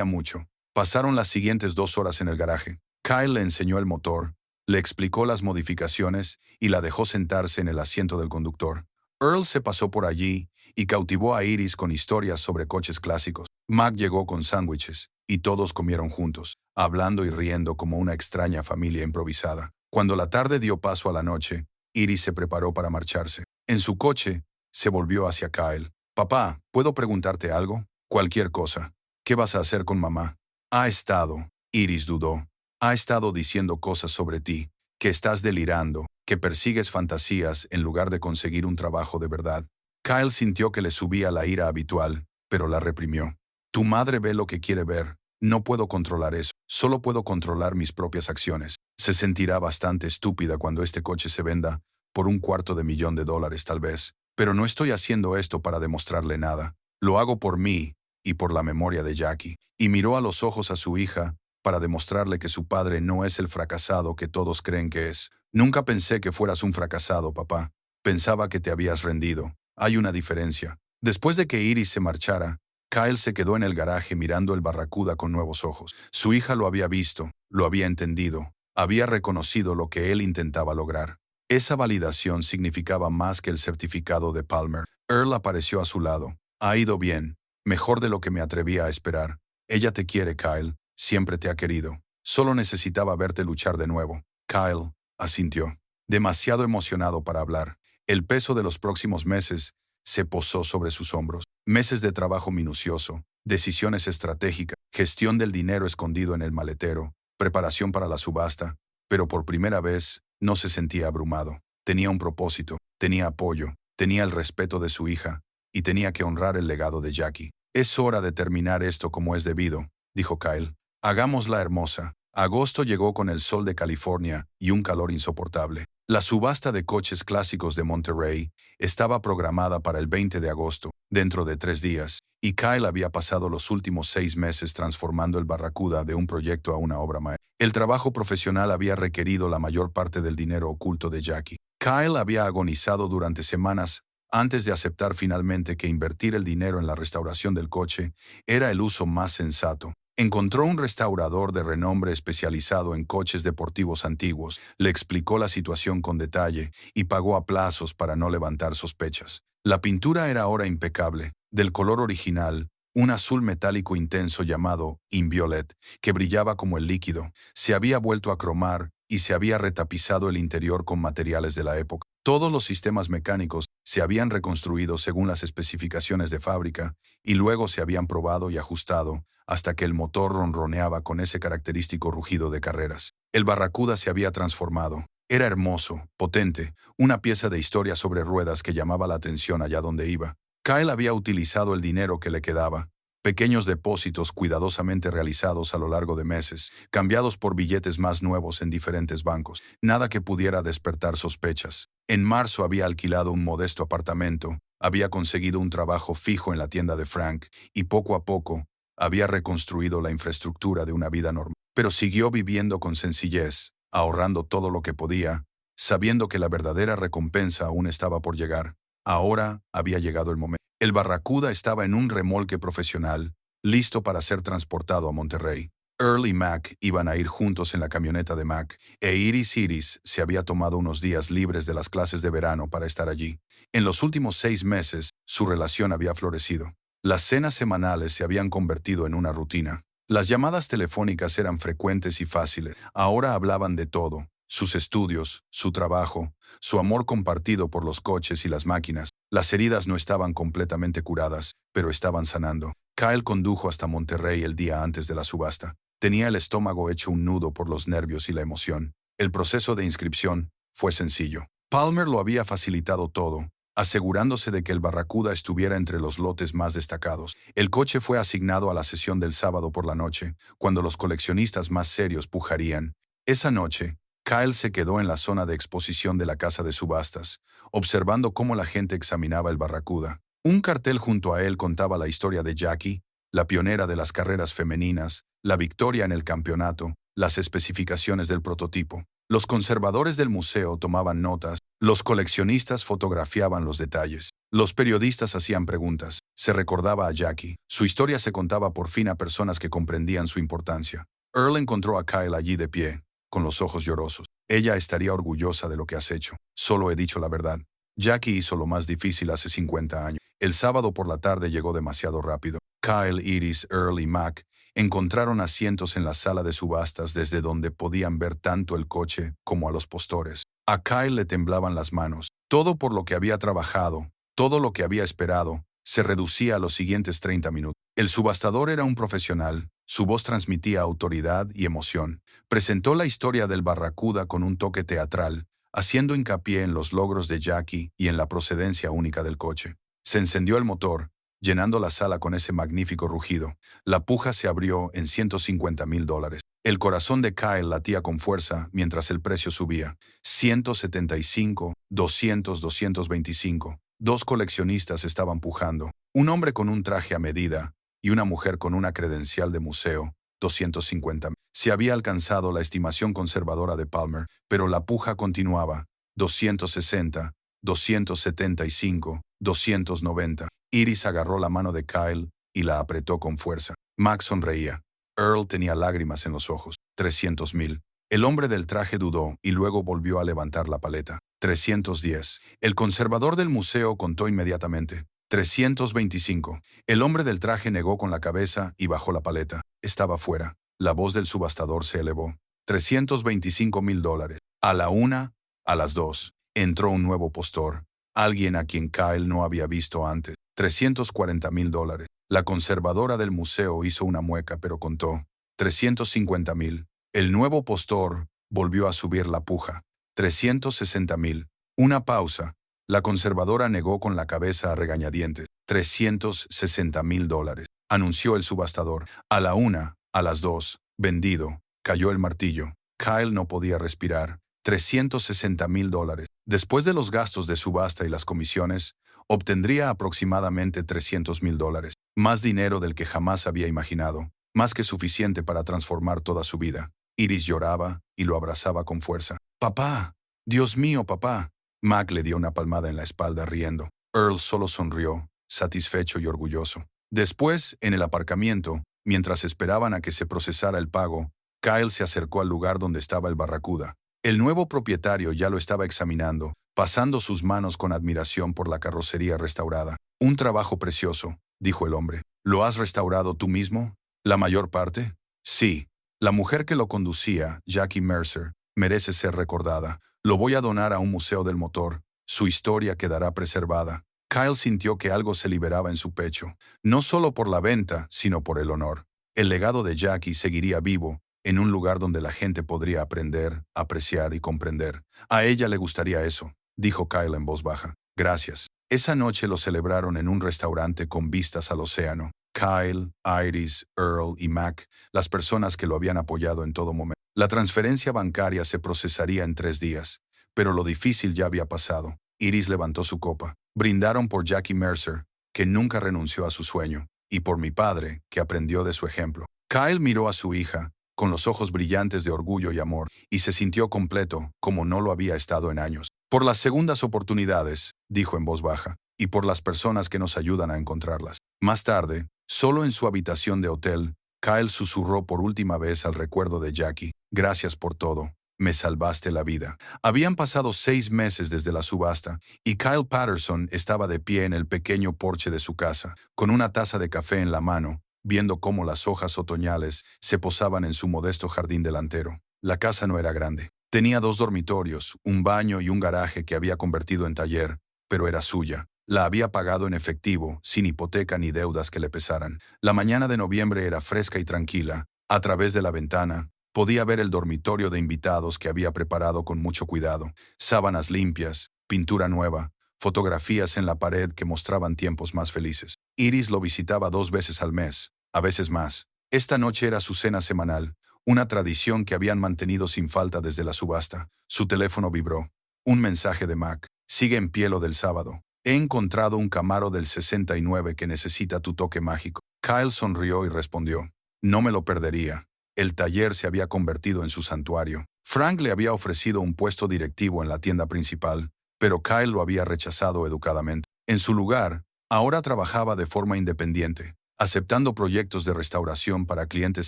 mucho». Pasaron las siguientes 2 horas en el garaje. Kyle le enseñó el motor, le explicó las modificaciones y la dejó sentarse en el asiento del conductor. Earl se pasó por allí y cautivó a Iris con historias sobre coches clásicos. Mac llegó con sándwiches, y todos comieron juntos, hablando y riendo como una extraña familia improvisada. Cuando la tarde dio paso a la noche, Iris se preparó para marcharse. En su coche, se volvió hacia Kyle. «Papá, ¿puedo preguntarte algo?» «Cualquier cosa. ¿Qué vas a hacer con mamá?» «Ha estado». Iris dudó. Ha estado diciendo cosas sobre ti, que estás delirando, que persigues fantasías en lugar de conseguir un trabajo de verdad. Kyle sintió que le subía la ira habitual, pero la reprimió. Tu madre ve lo que quiere ver. No puedo controlar eso. Solo puedo controlar mis propias acciones. Se sentirá bastante estúpida cuando este coche se venda, por $250,000 tal vez. Pero no estoy haciendo esto para demostrarle nada. Lo hago por mí y por la memoria de Jackie. Y miró a los ojos a su hija para demostrarle que su padre no es el fracasado que todos creen que es. Nunca pensé que fueras un fracasado, papá. Pensaba que te habías rendido. Hay una diferencia. Después de que Iris se marchara, Kyle se quedó en el garaje mirando el Barracuda con nuevos ojos. Su hija lo había visto, lo había entendido, había reconocido lo que él intentaba lograr. Esa validación significaba más que el certificado de Palmer. Earl apareció a su lado. Ha ido bien, mejor de lo que me atrevía a esperar. Ella te quiere, Kyle, siempre te ha querido. Solo necesitaba verte luchar de nuevo. Kyle asintió, demasiado emocionado para hablar. El peso de los próximos meses se posó sobre sus hombros. Meses de trabajo minucioso, decisiones estratégicas, gestión del dinero escondido en el maletero, preparación para la subasta, pero por primera vez no se sentía abrumado. Tenía un propósito, tenía apoyo, tenía el respeto de su hija, y tenía que honrar el legado de Jackie. Es hora de terminar esto como es debido, dijo Kyle. Hagámosla hermosa. Agosto llegó con el sol de California y un calor insoportable. La subasta de coches clásicos de Monterrey estaba programada para el 20 de agosto, dentro de 3 días, y Kyle había pasado los últimos 6 meses transformando el Barracuda de un proyecto a una obra maestra. El trabajo profesional había requerido la mayor parte del dinero oculto de Jackie. Kyle había agonizado durante semanas antes de aceptar finalmente que invertir el dinero en la restauración del coche era el uso más sensato. Encontró un restaurador de renombre especializado en coches deportivos antiguos, le explicó la situación con detalle y pagó a plazos para no levantar sospechas. La pintura era ahora impecable, del color original, un azul metálico intenso llamado Inviolet, que brillaba como el líquido, se había vuelto a cromar y se había retapizado el interior con materiales de la época. Todos los sistemas mecánicos se habían reconstruido según las especificaciones de fábrica y luego se habían probado y ajustado hasta que el motor ronroneaba con ese característico rugido de carreras. El Barracuda se había transformado. Era hermoso, potente, una pieza de historia sobre ruedas que llamaba la atención allá donde iba. Kyle había utilizado el dinero que le quedaba, pequeños depósitos cuidadosamente realizados a lo largo de meses, cambiados por billetes más nuevos en diferentes bancos, nada que pudiera despertar sospechas. En marzo había alquilado un modesto apartamento, había conseguido un trabajo fijo en la tienda de Frank y poco a poco había reconstruido la infraestructura de una vida normal. Pero siguió viviendo con sencillez, ahorrando todo lo que podía, sabiendo que la verdadera recompensa aún estaba por llegar. Ahora había llegado el momento. El Barracuda estaba en un remolque profesional, listo para ser transportado a Monterrey. Earl y Mac iban a ir juntos en la camioneta de Mac, e Iris se había tomado unos días libres de las clases de verano para estar allí. En los últimos 6 meses, su relación había florecido. Las cenas semanales se habían convertido en una rutina. Las llamadas telefónicas eran frecuentes y fáciles. Ahora hablaban de todo: sus estudios, su trabajo, su amor compartido por los coches y las máquinas. Las heridas no estaban completamente curadas, pero estaban sanando. Kyle condujo hasta Monterrey el día antes de la subasta. Tenía el estómago hecho un nudo por los nervios y la emoción. El proceso de inscripción fue sencillo. Palmer lo había facilitado todo, asegurándose de que el Barracuda estuviera entre los lotes más destacados. El coche fue asignado a la sesión del sábado por la noche, cuando los coleccionistas más serios pujarían. Esa noche, Kyle se quedó en la zona de exposición de la casa de subastas, observando cómo la gente examinaba el Barracuda. Un cartel junto a él contaba la historia de Jackie, la pionera de las carreras femeninas, la victoria en el campeonato, las especificaciones del prototipo. Los conservadores del museo tomaban notas, los coleccionistas fotografiaban los detalles, los periodistas hacían preguntas. Se recordaba a Jackie. Su historia se contaba por fin a personas que comprendían su importancia. Earl encontró a Kyle allí de pie, con los ojos llorosos. Ella estaría orgullosa de lo que has hecho. Solo he dicho la verdad. Jackie hizo lo más difícil hace 50 años. El sábado por la tarde llegó demasiado rápido. Kyle, Iris, Earl y Mac encontraron asientos en la sala de subastas desde donde podían ver tanto el coche como a los postores. A Kyle le temblaban las manos. Todo por lo que había trabajado, todo lo que había esperado, se reducía a los siguientes 30 minutos. El subastador era un profesional. Su voz transmitía autoridad y emoción. Presentó la historia del Barracuda con un toque teatral, haciendo hincapié en los logros de Jackie y en la procedencia única del coche. Se encendió el motor, llenando la sala con ese magnífico rugido. La puja se abrió en $150,000. El corazón de Kyle latía con fuerza mientras el precio subía. 175, 200, 225. Dos coleccionistas estaban pujando. Un hombre con un traje a medida y una mujer con una credencial de museo. 250. Se había alcanzado la estimación conservadora de Palmer, pero la puja continuaba. 260, 275, 290. Iris agarró la mano de Kyle y la apretó con fuerza. Mac sonreía. Earl tenía lágrimas en los ojos. 300,000. El hombre del traje dudó y luego volvió a levantar la paleta. 310. El conservador del museo contó inmediatamente. 325. El hombre del traje negó con la cabeza y bajó la paleta. Estaba fuera. La voz del subastador se elevó. $325,000. A la 1, a las 2. Entró un nuevo postor. Alguien a quien Kyle no había visto antes. $340,000. La conservadora del museo hizo una mueca, pero contó. 350,000. El nuevo postor volvió a subir la puja. 360,000. Una pausa. La conservadora negó con la cabeza a regañadientes. $360,000. Anunció el subastador. A la 1, a las 2. Vendido. Cayó el martillo. Kyle no podía respirar. $360,000. Después de los gastos de subasta y las comisiones, obtendría aproximadamente $300,000. Más dinero del que jamás había imaginado. Más que suficiente para transformar toda su vida. Iris lloraba y lo abrazaba con fuerza. «¡Papá! ¡Dios mío, papá!». Mac le dio una palmada en la espalda riendo. Earl solo sonrió, satisfecho y orgulloso. Después, en el aparcamiento, mientras esperaban a que se procesara el pago, Kyle se acercó al lugar donde estaba el Barracuda. El nuevo propietario ya lo estaba examinando, pasando sus manos con admiración por la carrocería restaurada. «Un trabajo precioso», dijo el hombre. «¿Lo has restaurado tú mismo? ¿La mayor parte?» «Sí». La mujer que lo conducía, Jackie Mercer, merece ser recordada. Lo voy a donar a un museo del motor. Su historia quedará preservada. Kyle sintió que algo se liberaba en su pecho, no solo por la venta, sino por el honor. El legado de Jackie seguiría vivo, en un lugar donde la gente podría aprender, apreciar y comprender. A ella le gustaría eso, dijo Kyle en voz baja. Gracias. Esa noche lo celebraron en un restaurante con vistas al océano. Kyle, Iris, Earl y Mac, las personas que lo habían apoyado en todo momento. La transferencia bancaria se procesaría en 3 días, pero lo difícil ya había pasado. Iris levantó su copa. Brindaron por Jackie Mercer, que nunca renunció a su sueño, y por mi padre, que aprendió de su ejemplo. Kyle miró a su hija, con los ojos brillantes de orgullo y amor, y se sintió completo, como no lo había estado en años. Por las segundas oportunidades, dijo en voz baja, y por las personas que nos ayudan a encontrarlas. Más tarde, solo en su habitación de hotel, Kyle susurró por última vez al recuerdo de Jackie. Gracias por todo. Me salvaste la vida. Habían pasado 6 meses desde la subasta, y Kyle Patterson estaba de pie en el pequeño porche de su casa, con una taza de café en la mano, viendo cómo las hojas otoñales se posaban en su modesto jardín delantero. La casa no era grande. Tenía 2 dormitorios, un baño y un garaje que había convertido en taller, pero era suya. La había pagado en efectivo, sin hipoteca ni deudas que le pesaran. La mañana de noviembre era fresca y tranquila. A través de la ventana, podía ver el dormitorio de invitados que había preparado con mucho cuidado. Sábanas limpias, pintura nueva, fotografías en la pared que mostraban tiempos más felices. Iris lo visitaba 2 veces al mes, a veces más. Esta noche era su cena semanal, una tradición que habían mantenido sin falta desde la subasta. Su teléfono vibró. Un mensaje de Mac. Sigue en pie lo del sábado. He encontrado un Camaro del 69 que necesita tu toque mágico. Kyle sonrió y respondió. No me lo perdería. El taller se había convertido en su santuario. Frank le había ofrecido un puesto directivo en la tienda principal, pero Kyle lo había rechazado educadamente. En su lugar, ahora trabajaba de forma independiente, aceptando proyectos de restauración para clientes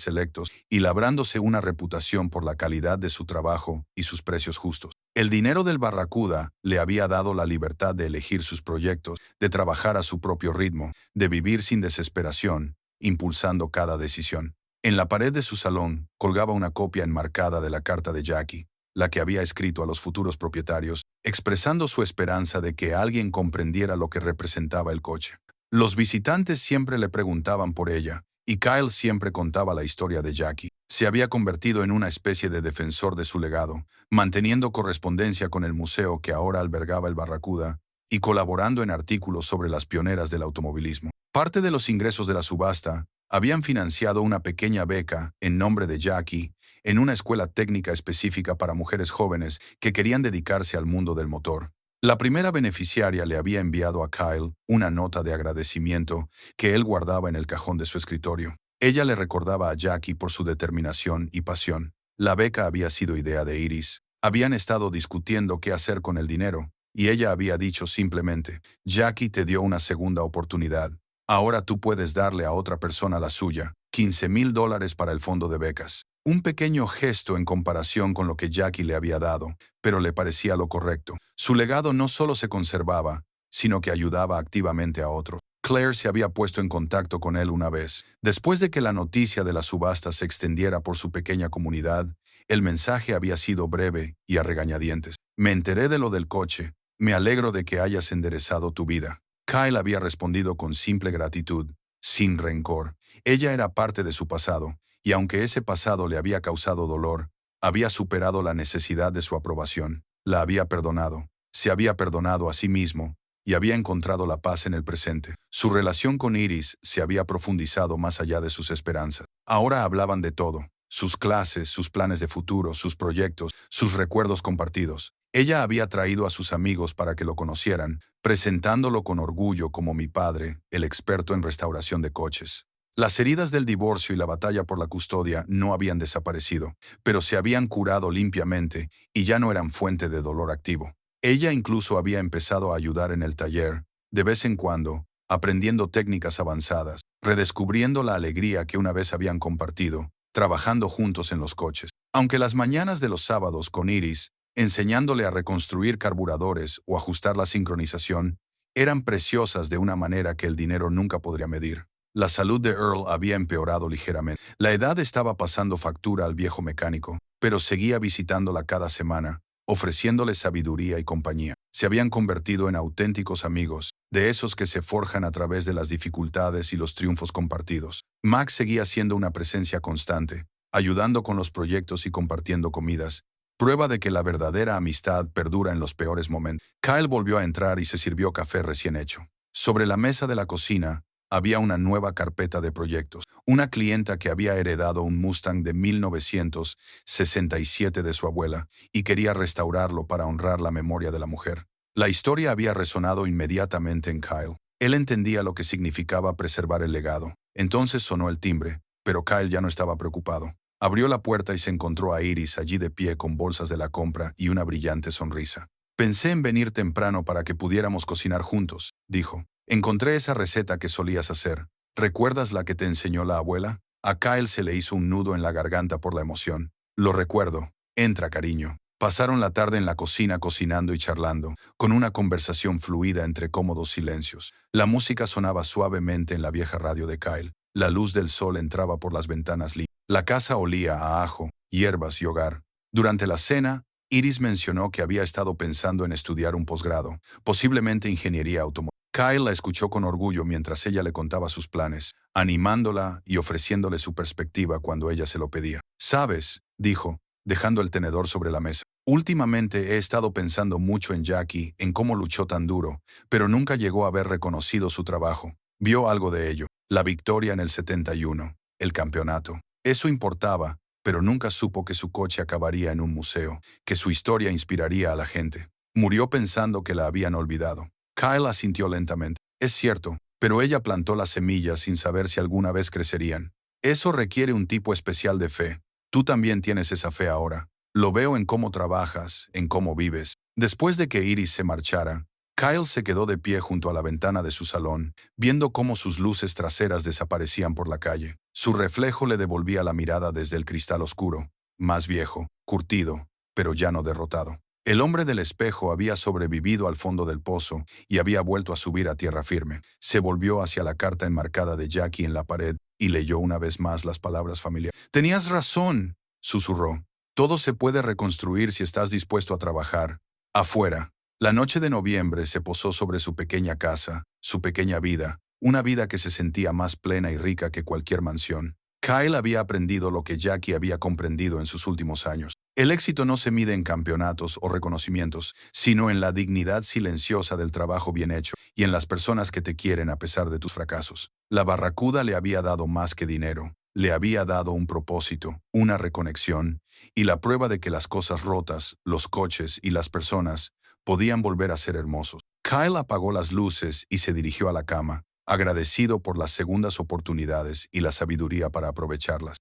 selectos y labrándose una reputación por la calidad de su trabajo y sus precios justos. El dinero del Barracuda le había dado la libertad de elegir sus proyectos, de trabajar a su propio ritmo, de vivir sin desesperación, impulsando cada decisión. En la pared de su salón colgaba una copia enmarcada de la carta de Jackie, la que había escrito a los futuros propietarios, expresando su esperanza de que alguien comprendiera lo que representaba el coche. Los visitantes siempre le preguntaban por ella, Y Kyle siempre contaba la historia de Jackie. Se había convertido en una especie de defensor de su legado, manteniendo correspondencia con el museo que ahora albergaba el Barracuda y colaborando en artículos sobre las pioneras del automovilismo. Parte de los ingresos de la subasta habían financiado una pequeña beca en nombre de Jackie en una escuela técnica específica para mujeres jóvenes que querían dedicarse al mundo del motor. La primera beneficiaria le había enviado a Kyle una nota de agradecimiento que él guardaba en el cajón de su escritorio. Ella le recordaba a Jackie por su determinación y pasión. La beca había sido idea de Iris. Habían estado discutiendo qué hacer con el dinero, y ella había dicho simplemente, Jackie te dio una segunda oportunidad. Ahora tú puedes darle a otra persona la suya, $15,000 para el fondo de becas. Un pequeño gesto en comparación con lo que Jackie le había dado, pero le parecía lo correcto. Su legado no solo se conservaba, sino que ayudaba activamente a otros. Claire se había puesto en contacto con él una vez. Después de que la noticia de la subasta se extendiera por su pequeña comunidad, el mensaje había sido breve y a regañadientes. Me enteré de lo del coche. Me alegro de que hayas enderezado tu vida. Kyle había respondido con simple gratitud, sin rencor. Ella era parte de su pasado, y aunque ese pasado le había causado dolor, había superado la necesidad de su aprobación. La había perdonado, se había perdonado a sí mismo, y había encontrado la paz en el presente. Su relación con Iris se había profundizado más allá de sus esperanzas. Ahora hablaban de todo, sus clases, sus planes de futuro, sus proyectos, sus recuerdos compartidos. Ella había traído a sus amigos para que lo conocieran, presentándolo con orgullo como mi padre, el experto en restauración de coches. Las heridas del divorcio y la batalla por la custodia no habían desaparecido, pero se habían curado limpiamente y ya no eran fuente de dolor activo. Ella incluso había empezado a ayudar en el taller, de vez en cuando, aprendiendo técnicas avanzadas, redescubriendo la alegría que una vez habían compartido, trabajando juntos en los coches. Aunque las mañanas de los sábados con Iris, enseñándole a reconstruir carburadores o ajustar la sincronización, eran preciosas de una manera que el dinero nunca podría medir. La salud de Earl había empeorado ligeramente. La edad estaba pasando factura al viejo mecánico, pero seguía visitándola cada semana, ofreciéndole sabiduría y compañía. Se habían convertido en auténticos amigos, de esos que se forjan a través de las dificultades y los triunfos compartidos. Max seguía siendo una presencia constante, ayudando con los proyectos y compartiendo comidas, prueba de que la verdadera amistad perdura en los peores momentos. Kyle volvió a entrar y se sirvió café recién hecho. Sobre la mesa de la cocina había una nueva carpeta de proyectos. Una clienta que había heredado un Mustang de 1967 de su abuela y quería restaurarlo para honrar la memoria de la mujer. La historia había resonado inmediatamente en Kyle. Él entendía lo que significaba preservar el legado. Entonces sonó el timbre, pero Kyle ya no estaba preocupado. Abrió la puerta y se encontró a Iris allí de pie con bolsas de la compra y una brillante sonrisa. Pensé en venir temprano para que pudiéramos cocinar juntos, dijo. Encontré esa receta que solías hacer. ¿Recuerdas la que te enseñó la abuela? A Kyle se le hizo un nudo en la garganta por la emoción. Lo recuerdo. Entra, cariño. Pasaron la tarde en la cocina cocinando y charlando, con una conversación fluida entre cómodos silencios. La música sonaba suavemente en la vieja radio de Kyle. La luz del sol entraba por las ventanas limpias. La casa olía a ajo, hierbas y hogar. Durante la cena, Iris mencionó que había estado pensando en estudiar un posgrado, posiblemente ingeniería automotriz. Kyle la escuchó con orgullo mientras ella le contaba sus planes, animándola y ofreciéndole su perspectiva cuando ella se lo pedía. «Sabes», dijo, dejando el tenedor sobre la mesa, «últimamente he estado pensando mucho en Jackie, en cómo luchó tan duro, pero nunca llegó a ver reconocido su trabajo. Vio algo de ello, la victoria en el 71, el campeonato. Eso importaba, pero nunca supo que su coche acabaría en un museo, que su historia inspiraría a la gente. Murió pensando que la habían olvidado». Kyle asintió lentamente. «Es cierto, pero ella plantó las semillas sin saber si alguna vez crecerían. Eso requiere un tipo especial de fe. Tú también tienes esa fe ahora. Lo veo en cómo trabajas, en cómo vives». Después de que Iris se marchara, Kyle se quedó de pie junto a la ventana de su salón, viendo cómo sus luces traseras desaparecían por la calle. Su reflejo le devolvía la mirada desde el cristal oscuro, más viejo, curtido, pero ya no derrotado. El hombre del espejo había sobrevivido al fondo del pozo y había vuelto a subir a tierra firme. Se volvió hacia la carta enmarcada de Jackie en la pared y leyó una vez más las palabras familiares. «Tenías razón», susurró. «Todo se puede reconstruir si estás dispuesto a trabajar. Afuera». La noche de noviembre se posó sobre su pequeña casa, su pequeña vida, una vida que se sentía más plena y rica que cualquier mansión. Kyle había aprendido lo que Jackie había comprendido en sus últimos años. El éxito no se mide en campeonatos o reconocimientos, sino en la dignidad silenciosa del trabajo bien hecho y en las personas que te quieren a pesar de tus fracasos. La Barracuda le había dado más que dinero. Le había dado un propósito, una reconexión y la prueba de que las cosas rotas, los coches y las personas podían volver a ser hermosos. Kyle apagó las luces y se dirigió a la cama, agradecido por las segundas oportunidades y la sabiduría para aprovecharlas.